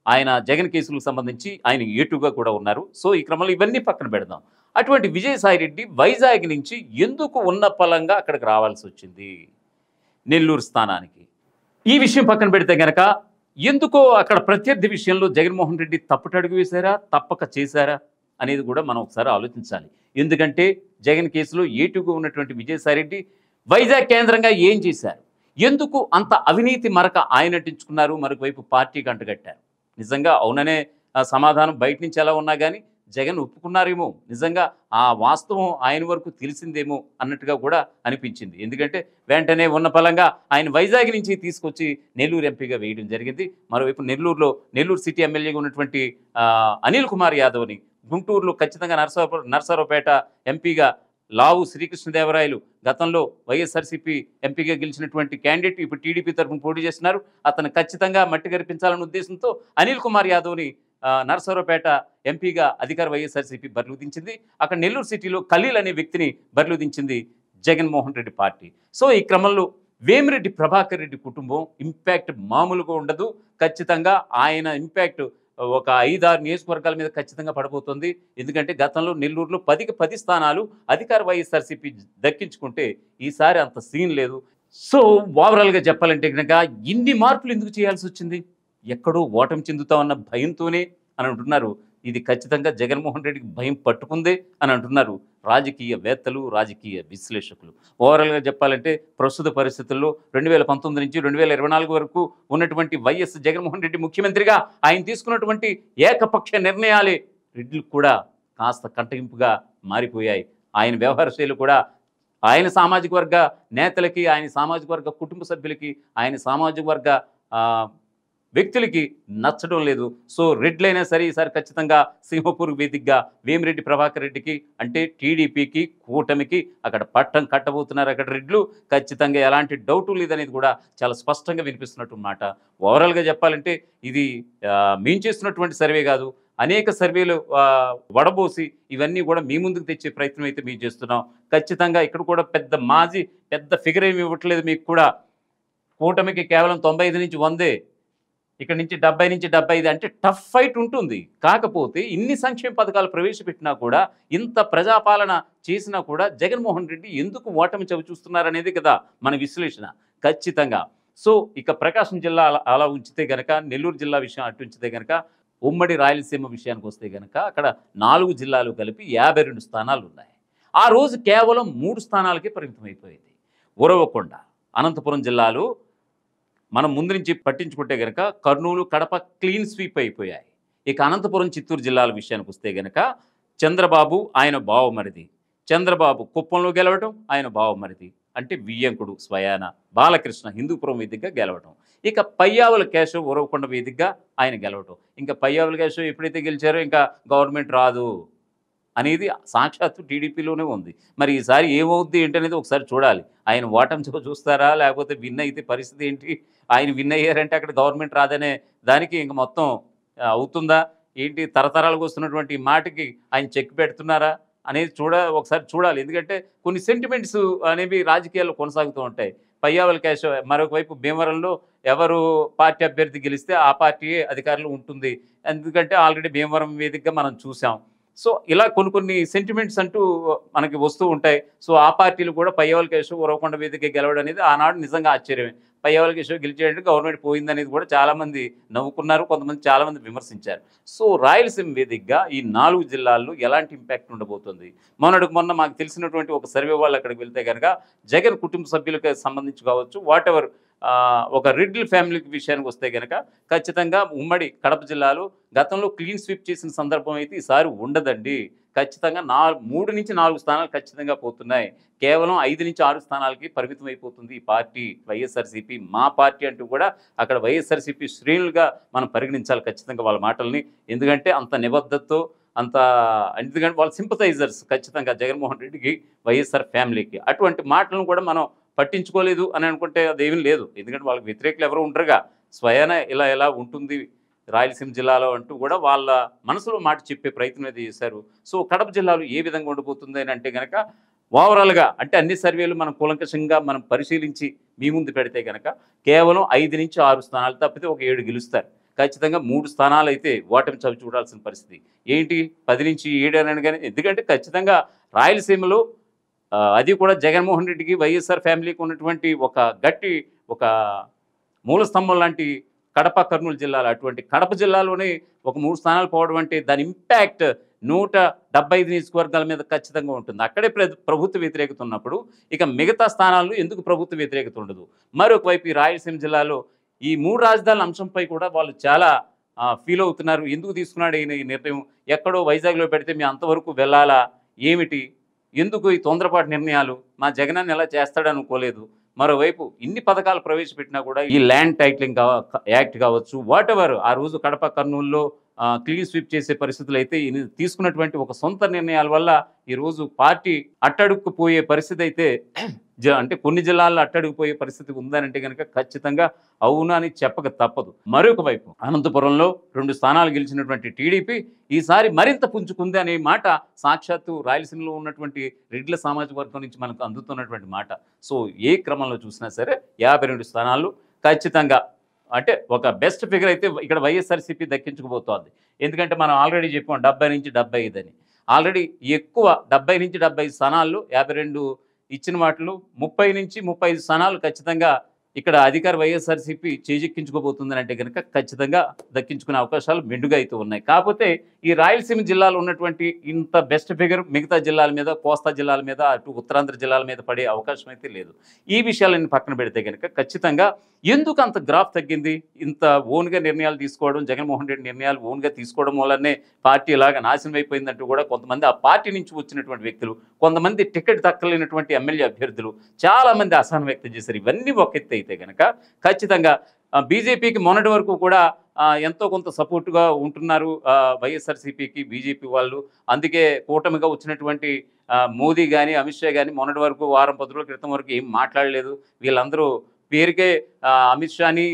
ఆయన జగన్ కేసులకు సంబంధించి ఆయన ఏటుగా కూడా ఉన్నారు. సో ఈ క్రమంలో ఇవన్నీ పక్కన పెడదాం. అటువంటి విజయసాయిరెడ్డి వైజాగ్ నుంచి ఎందుకు ఉన్న పలంగా అక్కడికి రావాల్సి వచ్చింది నెల్లూరు స్థానానికి? ఈ విషయం పక్కన పెడితే కనుక ఎందుకో అక్కడ ప్రత్యర్థి విషయంలో జగన్మోహన్ రెడ్డి తప్పుటడుగు వేశారా, తప్పక చేశారా అనేది కూడా మనం ఒకసారి ఆలోచించాలి. ఎందుకంటే జగన్ కేసులో ఏటుగా ఉన్నటువంటి విజయసాయిరెడ్డి వైజాగ్ కేంద్రంగా ఏం చేశారు? ఎందుకు అంత అవినీతి మరక ఆయన అంటించుకున్నారు, మరొకవైపు పార్టీకి అంటగట్టారు? నిజంగా అవుననే సమాధానం బయట నుంచి ఎలా ఉన్నా కానీ జగన్ ఒప్పుకున్నారేమో, నిజంగా ఆ వాస్తవం ఆయన వరకు తెలిసిందేమో అన్నట్టుగా కూడా అనిపించింది. ఎందుకంటే వెంటనే ఉన్న పలంగా ఆయన వైజాగ్ నుంచి తీసుకొచ్చి నెల్లూరు ఎంపీగా వేయడం జరిగింది. మరోవైపు నెల్లూరు సిటీ ఎమ్మెల్యేగా ఉన్నటువంటి అనిల్ కుమార్ యాదవ్ని గుంటూరులో ఖచ్చితంగా నరసరావుపేట ఎంపీగా లావు శ్రీకృష్ణదేవరాయలు గతంలో వైఎస్ఆర్సీపీ ఎంపీగా గెలిచినటువంటి క్యాండిడేట్ ఇప్పుడు టీడీపీ తరఫున పోటీ చేస్తున్నారు. అతను ఖచ్చితంగా మట్టి గరిపించాలన్న ఉద్దేశంతో అనిల్ కుమార్ యాదవ్ని నరసరావుపేట ఎంపీగా అధికార వైఎస్ఆర్సీపీ బరిలో దించింది. అక్కడ నెల్లూరు సిటీలో ఖలీల్ అనే వ్యక్తిని బరిలో దించింది జగన్మోహన్ రెడ్డి పార్టీ. సో ఈ క్రమంలో వేమిరెడ్డి ప్రభాకర్ రెడ్డి కుటుంబం ఇంపాక్ట్ మామూలుగా ఉండదు. ఖచ్చితంగా ఆయన ఇంపాక్ట్ ఒక 5-6 నియోజకవర్గాల మీద ఖచ్చితంగా పడబోతుంది. ఎందుకంటే గతంలో నెల్లూరులో 10కి 10 స్థానాలు అధికార వైఎస్ఆర్సీపీ దక్కించుకుంటే ఈసారి అంత సీన్ లేదు. సో ఓవరాల్గా చెప్పాలంటే కనుక ఇన్ని మార్పులు ఎందుకు చేయాల్సి వచ్చింది? ఎక్కడో ఓటమి చెందుతామన్న భయంతోనే అని అంటున్నారు. ఇది ఖచ్చితంగా జగన్మోహన్ రెడ్డికి భయం పట్టుకుందే అని అంటున్నారు రాజకీయవేత్తలు, రాజకీయ విశ్లేషకులు. ఓవరాల్గా చెప్పాలంటే ప్రస్తుత పరిస్థితుల్లో 2019 నుంచి 2024 వరకు ఉన్నటువంటి వైఎస్ జగన్మోహన్ రెడ్డి ముఖ్యమంత్రిగా ఆయన తీసుకున్నటువంటి ఏకపక్ష నిర్ణయాలే రెడ్డిలకు కూడా కాస్త కంటగింపుగా మారిపోయాయి. ఆయన వ్యవహార శైలి కూడా ఆయన సామాజిక వర్గ నేతలకి, ఆయన సామాజిక వర్గ కుటుంబ సభ్యులకి, ఆయన సామాజిక వర్గ వ్యక్తులకి నచ్చడం లేదు. సో రెడ్లైనా సరే ఈసారి ఖచ్చితంగా సింహపూర్ వేదికగా వేమిరెడ్డి ప్రభాకర్ రెడ్డికి అంటే టీడీపీకి, కూటమికి అక్కడ పట్టం కట్టబోతున్నారు. అక్కడ రెడ్లు ఖచ్చితంగా ఎలాంటి డౌటు లేదనేది కూడా చాలా స్పష్టంగా వినిపిస్తున్నట్టు మాట. ఓవరాల్గా చెప్పాలంటే ఇది మేము చేస్తున్నటువంటి సర్వే కాదు, అనేక సర్వేలు వడబోసి ఇవన్నీ కూడా మీ ముందుకు తెచ్చే ప్రయత్నం అయితే మేము చేస్తున్నాం. ఖచ్చితంగా ఇక్కడ కూడా పెద్ద ఫిగర్ ఏమి ఇవ్వట్లేదు మీకు కూడా. కూటమికి కేవలం 95 నుంచి 100, ఇక్కడ నుంచి 70 నుంచి 75 అంటే టఫ్ ఫైట్ ఉంటుంది. కాకపోతే ఇన్ని సంక్షేమ పథకాలు ప్రవేశపెట్టినా కూడా, ఇంత ప్రజాపాలన చేసినా కూడా జగన్మోహన్ రెడ్డి ఎందుకు ఓటమి చవిచూస్తున్నారనేది కదా మన విశ్లేషణ. ఖచ్చితంగా. సో ఇక ప్రకాశం జిల్లా అలా ఉంచితే గనక, నెల్లూరు జిల్లా విషయం అటు ఉంచితే గనక, ఉమ్మడి రాయలసీమ విషయానికి వస్తే గనక అక్కడ 4 జిల్లాలు కలిపి 52 స్థానాలు ఉన్నాయి. ఆ రోజు కేవలం 3 స్థానాలకే పరిమితమైపోయింది. ఉరవకొండ, అనంతపురం జిల్లాలు మనం ముందు నుంచి పట్టించుకుంటే గనక కర్నూలు, కడప క్లీన్ స్వీప్ అయిపోయాయి. ఇక అనంతపురం, చిత్తూరు జిల్లాల విషయానికి వస్తే గనక చంద్రబాబు ఆయన బావమరిది, చంద్రబాబు కుప్పంలో గెలవటం, ఆయన బావమరిది అంటే వియ్యంకుడు స్వయాన బాలకృష్ణ హిందూపురం వేదికగా గెలవటం. ఇక పయ్యావుల కేశవ్ ఉరవకొండ వేదికగా ఆయన గెలవటం. ఇంకా పయ్యావుల కేశవ్ ఎప్పుడైతే గెలిచారో ఇంకా గవర్నమెంట్ రాదు అనేది సాక్షాత్తు టీడీపీలోనే ఉంది. మరి ఈసారి ఏమవుద్ది ఏంటనేది ఒకసారి చూడాలి. ఆయన ఓటమి చూస్తారా, లేకపోతే విన్ అయితే పరిస్థితి ఏంటి? ఆయన విన్ అయ్యారంటే అక్కడ గవర్నమెంట్ రాదనే దానికి ఇంక మొత్తం అవుతుందా ఏంటి? తరతరాలకు వస్తున్నటువంటి ఈ మాటకి ఆయన చెక్ పెడుతున్నారా అనేది ఒకసారి చూడాలి. ఎందుకంటే కొన్ని సెంటిమెంట్స్ అనేవి రాజకీయాల్లో కొనసాగుతూ ఉంటాయి. పయ్యావుల కేశవ్ మరొక వైపు భీమవరంలో ఎవరు పార్టీ అభ్యర్థి గెలిస్తే ఆ పార్టీయే అధికారంలో ఉంటుంది. ఎందుకంటే ఆల్రెడీ భీమవరం వేదికగా మనం చూసాం. సో ఇలా కొన్ని సెంటిమెంట్స్ అంటూ మనకి వస్తూ ఉంటాయి. సో ఆ పార్టీలు కూడా పయ్యావుల కేశవ్ ఉరవకొండ వేదిక గెలవడం అనేది ఆనాడు నిజంగా ఆశ్చర్యమే. పయ్యావుల కేశవ్ గెలిచేటట్టు గవర్నమెంట్ పోయిందనేది కూడా చాలామంది నవ్వుకున్నారు, కొంతమంది చాలామంది విమర్శించారు. సో రాయలసీమ వేదికగా ఈ 4 జిల్లాల్లో ఎలాంటి ఇంపాక్ట్ ఉండబోతుంది? మొన్న మాకు తెలిసినటువంటి ఒక సర్వే వాళ్ళు అక్కడికి వెళ్తే కనుక జగన్ కుటుంబ సభ్యులకు సంబంధించి కావచ్చు, వాట్ ఎవర్ ఒక రెడ్డి ఫ్యామిలీకి విషయానికి వస్తే కనుక ఖచ్చితంగా ఉమ్మడి కడప జిల్లాలో గతంలో క్లీన్ స్వీప్ చేసిన సందర్భం అయితే ఈసారి ఉండదండి. ఖచ్చితంగా 3 నుంచి 4 స్థానాలు ఖచ్చితంగా పోతున్నాయి. కేవలం 5 నుంచి 6 స్థానాలకి పరిమితం అయిపోతుంది ఈ పార్టీ వైఎస్ఆర్సీపీ. మా పార్టీ అంటూ కూడా అక్కడ వైఎస్ఆర్సీపీ శ్రేణులుగా మనం పరిగణించాలి ఖచ్చితంగా వాళ్ళ మాటల్ని. ఎందుకంటే అంత నిబద్ధతతో ఎందుకంటే వాళ్ళ సింపథైజర్స్ ఖచ్చితంగా జగన్మోహన్ రెడ్డికి, వైఎస్ఆర్ ఫ్యామిలీకి. అటువంటి మాటలను కూడా మనం పట్టించుకోలేదు అని అనుకుంటే అదేమీ లేదు. ఎందుకంటే వాళ్ళకి వ్యతిరేకులు ఎవరు ఉండరుగా. స్వయాన ఇలా ఉంటుంది రాయలసీమ జిల్లాలో అంటూ కూడా వాళ్ళ మనసులో మాట చెప్పే ప్రయత్నం అయితే చేశారు. సో కడప జిల్లాలో ఏ విధంగా ఉండబోతుంది అని అంటే కనుక ఓవరాల్గా అంటే అన్ని సర్వేలు మనం కూలంకషంగా మనం పరిశీలించి మీ ముందు పెడితే కనుక కేవలం 5 నుంచి 6 స్థానాలు తప్పితే ఒక 7 గెలుస్తారు. ఖచ్చితంగా 3 స్థానాలు అయితే ఓటమి చవి చూడాల్సిన పరిస్థితి. ఏంటి 10 నుంచి 7 అని కానీ, ఎందుకంటే ఖచ్చితంగా రాయలసీమలో అది కూడా జగన్మోహన్ రెడ్డికి, వైఎస్ఆర్ ఫ్యామిలీకి ఉన్నటువంటి ఒక మూలస్తంభం లాంటి కడప, కర్నూలు జిల్లాలు. అటువంటి కడప జిల్లాలోనే ఒక 3 స్థానాలు పోవడం అంటే దాని ఇంపాక్ట్ 175 నియోజకవర్గాల మీద ఖచ్చితంగా ఉంటుంది. అక్కడే ప్రభుత్వ వ్యతిరేకత ఉన్నప్పుడు ఇక మిగతా స్థానాల్లో ఎందుకు ప్రభుత్వ వ్యతిరేకత ఉండదు? మరొక వైపు ఈ రాయలసీమ జిల్లాలో ఈ 3 రాజధానుల అంశంపై కూడా వాళ్ళు చాలా ఫీల్ అవుతున్నారు. ఎందుకు తీసుకున్నాడు ఈయన ఈ నిర్ణయం? ఎక్కడో వైజాగ్లో పెడితే మేము అంతవరకు వెళ్ళాలా ఏమిటి? ఎందుకు ఈ తొందరపాటు నిర్ణయాలు? మా జగనాన్ని ఎలా చేస్తాడనుకోలేదు. మరోవైపు ఇన్ని పథకాలు ప్రవేశపెట్టినా కూడా ఈ ల్యాండ్ టైటిలింగ్ యాక్ట్ కావచ్చు, వాట్ ఎవర్ ఆ రోజు కడప, కర్నూలులో క్లీన్ స్వీప్ చేసే పరిస్థితులు అయితే తీసుకున్నటువంటి ఒక సొంత నిర్ణయాల వల్ల ఈరోజు పార్టీ అట్టడుక్కుపోయే పరిస్థితి అయితే అంటే కొన్ని జిల్లాల్లో అట్టడుగుపోయే పరిస్థితి ఉందనంటే కనుక ఖచ్చితంగా అవునా అని చెప్పక తప్పదు. మరొక వైపు అనంతపురంలో 2 స్థానాలు గెలిచినటువంటి టీడీపీ ఈసారి మరింత పుంజుకుంది అనే మాట సాక్షాత్తు రాయలసీమలో ఉన్నటువంటి రెడ్ల సామాజిక వర్గం నుంచి మనకు అందుతున్నటువంటి మాట. సో ఏ క్రమంలో చూసినా సరే 52 స్థానాలు ఖచ్చితంగా అంటే ఒక బెస్ట్ ఫిగర్ అయితే ఇక్కడ వైఎస్ఆర్సీపీ దక్కించుకుపోతోంది. ఎందుకంటే మనం ఆల్రెడీ చెప్పాం 70 నుంచి 75 అని. ఆల్రెడీ ఎక్కువ 70 నుంచి 75 స్థానాల్లో 52 ఇచ్చిన వాటిలో 30 నుంచి 35 స్థానాలు ఖచ్చితంగా ఇక్కడ అధికార వైఎస్ఆర్సీపీ చేజెక్కించుకోబోతుందని అంటే కనుక ఖచ్చితంగా దక్కించుకునే అవకాశాలు మెండుగా అయితే ఉన్నాయి. కాకపోతే ఈ రాయలసీమ జిల్లాలో ఉన్నటువంటి ఇంత బెస్ట్ ఫిగర్ మిగతా జిల్లాల మీద, కోస్తా జిల్లాల మీద, అటు ఉత్తరాంధ్ర జిల్లాల మీద పడే అవకాశం అయితే లేదు. ఈ విషయాలన్నీ పక్కన పెడితే కనుక ఖచ్చితంగా ఎందుకు అంత గ్రాఫ్ తగ్గింది? ఇంత ఓన్గా నిర్ణయాలు తీసుకోవడం, జగన్మోహన్ రెడ్డి నిర్ణయాలు ఓన్గా తీసుకోవడం వల్లనే పార్టీ ఇలాగా నాశనం అయిపోయిందంటూ కూడా కొంతమంది ఆ పార్టీ నుంచి వచ్చినటువంటి వ్యక్తులు, కొంతమంది టికెట్ దక్కలేనటువంటి ఎమ్మెల్యే అభ్యర్థులు చాలామంది అసహనం వ్యక్తం చేశారు. ఇవన్నీ ఒక ఎత్తు అయితే కనుక ఖచ్చితంగా బీజేపీకి మొన్నటి వరకు కూడా ఎంతో కొంత సపోర్టుగా ఉంటున్నారు వైఎస్ఆర్సీపీకి బీజేపీ వాళ్ళు. అందుకే కూటమిగా వచ్చినటువంటి మోదీ కానీ, అమిత్ షా కానీ మొన్నటి వరకు వారం 10 రోజుల క్రితం వరకు ఏం మాట్లాడలేదు. వీళ్ళందరూ పేరుకే అమిత్ షాని,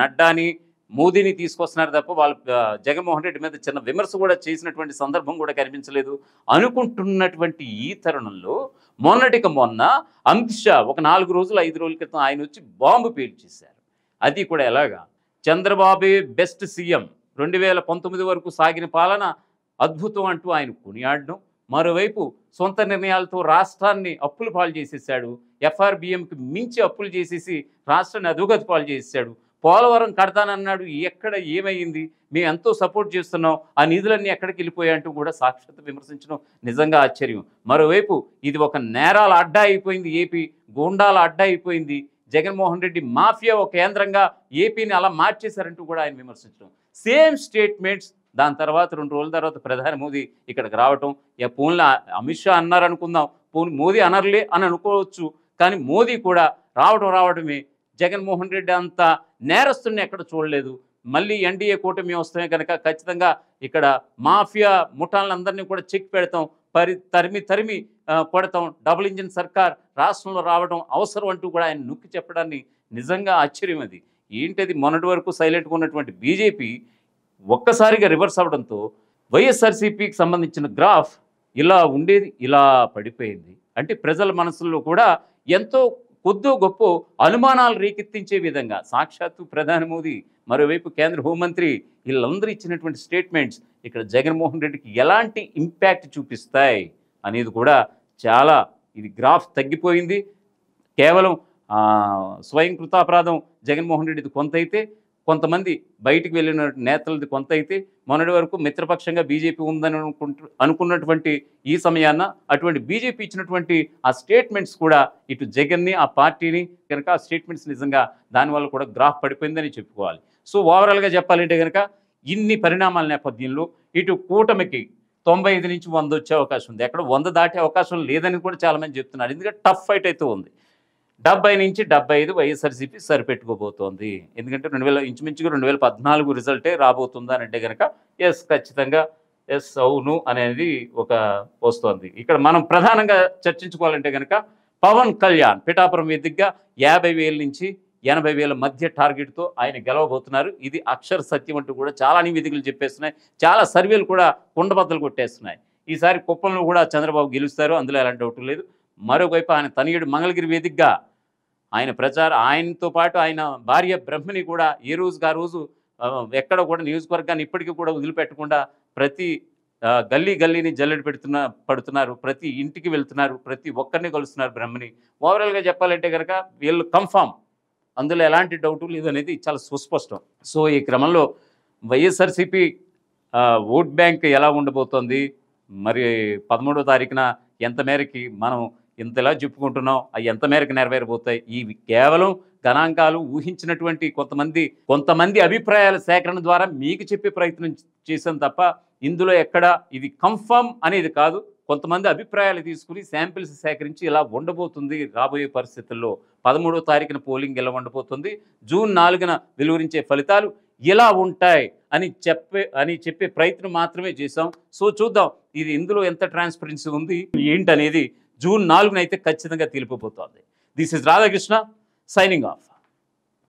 నడ్డాని, మోదీని తీసుకొస్తున్నారు తప్ప వాళ్ళు జగన్మోహన్ రెడ్డి మీద చిన్న విమర్శ కూడా చేసినటువంటి సందర్భం కూడా కనిపించలేదు. అనుకుంటున్నటువంటి ఈ తరుణంలో మొన్నటికి మొన్న అమిత్ షా ఒక 4 రోజులు 5 రోజుల క్రితం ఆయన వచ్చి బాంబు పేల్చేశారు. అది కూడా ఎలాగా, చంద్రబాబే బెస్ట్ సీఎం, 2019 వరకు సాగిన పాలన అద్భుతం అంటూ ఆయన కొనియాడడం, మరోవైపు సొంత నిర్ణయాలతో రాష్ట్రాన్ని అప్పుల పాలు చేసేసాడు. ఎఫ్ఆర్బిఎంకి మించి అప్పులు చేసేసి రాష్ట్రాన్ని అధోగతి పాలు చేసేసాడు. పోలవరం కడతానన్నాడు, ఎక్కడ ఏమైంది, మేము ఎంతో సపోర్ట్ చేస్తున్నాం, ఆ నిధులన్నీ ఎక్కడికి వెళ్ళిపోయాయంటూ కూడా సాక్షాత్తు విమర్శించడం నిజంగా ఆశ్చర్యం. మరోవైపు ఇది ఒక నేరాల అడ్డా అయిపోయింది, ఏపీ గూండాల అడ్డా అయిపోయింది, జగన్మోహన్ రెడ్డి మాఫియా ఒక కేంద్రంగా ఏపీని అలా మార్చేశారంటూ కూడా ఆయన విమర్శించడం. Same statements. దాని తర్వాత 2 రోజుల తర్వాత ప్రధాని మోదీ ఇక్కడికి రావటం, పోన్లే అమిత్ షా అన్నారు అనుకుందాం, పోనీ మోదీ అనర్లే అని అనుకోవచ్చు, కానీ మోదీ కూడా రావడమే. జగన్మోహన్ రెడ్డి అంత నేరస్తుని ఎక్కడ చూడలేదు. మళ్ళీ ఎన్డీఏ కూటమి వస్తే కనుక ఖచ్చితంగా ఇక్కడ మాఫియా ముఠాలందరినీ కూడా చెక్ పెడతాం, తరిమి కొడతాం, డబుల్ ఇంజిన్ సర్కార్ రాష్ట్రంలో రావడం అవసరం అంటూ కూడా ఆయన నొక్కి చెప్పడాన్ని నిజంగా ఆశ్చర్యం. అది ఏంటది, మొన్నటి వరకు సైలెంట్గా ఉన్నటువంటి బీజేపీ ఒక్కసారిగా రివర్స్ అవడంతో వైఎస్ఆర్సీపీకి సంబంధించిన గ్రాఫ్ ఇలా ఉండేది ఇలా పడిపోయింది. అంటే ప్రజల మనసుల్లో కూడా ఎంతో కొద్దో గొప్ప అనుమానాలు రేకెత్తించే విధంగా సాక్షాత్తు ప్రధాని మోదీ, మరోవైపు కేంద్ర హోంమంత్రి వీళ్ళందరూ ఇచ్చినటువంటి స్టేట్మెంట్స్ ఇక్కడ జగన్మోహన్ రెడ్డికి ఎలాంటి ఇంపాక్ట్ చూపిస్తాయి అనేది కూడా చాలా, ఇది గ్రాఫ్ తగ్గిపోయింది. కేవలం స్వయం కృతాపరాధం జగన్మోహన్ రెడ్డిది కొంత అయితే, కొంతమంది బయటికి వెళ్ళిన నేతలది కొంత అయితే, మొన్నటి వరకు మిత్రపక్షంగా బీజేపీ ఉందని అనుకున్నటువంటి ఈ సమయాన అటువంటి బీజేపీ ఇచ్చినటువంటి ఆ స్టేట్మెంట్స్ కూడా ఇటు జగన్ని ఆ పార్టీని కనుక ఆ స్టేట్మెంట్స్ నిజంగా దానివల్ల కూడా గ్రాఫ్ పడిపోయిందని చెప్పుకోవాలి. సో ఓవరాల్గా చెప్పాలంటే కనుక ఇన్ని పరిణామాల నేపథ్యంలో ఇటు కూటమికి 95 నుంచి 100 వచ్చే అవకాశం ఉంది, ఎక్కడ 100 దాటే అవకాశం లేదని కూడా చాలామంది చెప్తున్నారు. ఎందుకంటే టఫ్ ఫైట్ అయితే ఉంది. 70 నుంచి 75 వైఎస్ఆర్సీపీ సరిపెట్టుకోబోతోంది. ఎందుకంటే ఇంచుమించుగా 2014 రిజల్టే రాబోతుందా అంటే కనుక ఎస్, ఖచ్చితంగా ఎస్, అవును అనేది ఒక వస్తోంది. ఇక్కడ మనం ప్రధానంగా చర్చించుకోవాలంటే కనుక పవన్ కళ్యాణ్ పిఠాపురం వేదికగా 50,000 నుంచి 80,000 మధ్య టార్గెట్తో ఆయన గెలవబోతున్నారు. ఇది అక్షర సత్యం అంటూ కూడా చాలా నివేదికలు చెప్పేస్తున్నాయి, చాలా సర్వేలు కూడా కుండబద్దలు కొట్టేస్తున్నాయి. ఈసారి కుప్పంలో కూడా చంద్రబాబు గెలుస్తారు, అందులో ఎలాంటి డౌట్ లేదు. మరోవైపు ఆయన తనయుడు మంగళగిరి వేదికగా ఆయన ఆయనతో పాటు ఆయన భార్య బ్రహ్మని కూడా ఏ రోజుకి ఆ రోజు ఎక్కడ కూడా నియోజకవర్గాన్ని ఇప్పటికీ కూడా వదిలిపెట్టకుండా ప్రతి గల్లీని జల్లెడ పడుతున్నారు, ప్రతి ఇంటికి వెళ్తున్నారు, ప్రతి ఒక్కరిని కలుస్తున్నారు బ్రహ్మని. ఓవరాల్గా చెప్పాలంటే కనుక వీళ్ళు కన్ఫామ్, అందులో ఎలాంటి డౌటు లేదనేది చాలా సుస్పష్టం. సో ఈ క్రమంలో వైఎస్ఆర్సీపీ ఓట్ బ్యాంక్ ఎలా ఉండబోతోంది, మరి 13వ తారీఖున ఎంత మేరకి మనం ఇంతలా చెప్పుకుంటున్నాం, అవి ఎంత మేరకు నెరవేరబోతాయి, ఇవి కేవలం గణాంకాలు ఊహించినటువంటి కొంతమంది అభిప్రాయాల సేకరణ ద్వారా మీకు చెప్పే ప్రయత్నం చేశాం తప్ప ఇందులో ఎక్కడ ఇది కన్ఫర్మ్ అనేది కాదు. కొంతమంది అభిప్రాయాలు తీసుకుని శాంపిల్స్ సేకరించి ఇలా ఉండబోతుంది రాబోయే పరిస్థితుల్లో. 13వ తారీఖున పోలింగ్ ఎలా ఉండబోతుంది, జూన్ 4న వెలువరించే ఫలితాలు ఇలా ఉంటాయి అని చెప్పే ప్రయత్నం మాత్రమే చేశాం. సో చూద్దాం ఇది ఇందులో ఎంత ట్రాన్స్పరెన్సీ ఉంది ఏంటనేది జూన్ 4న అయితే ఖచ్చితంగా తెలిపిపోతుంది. This is Radhakrishna signing of.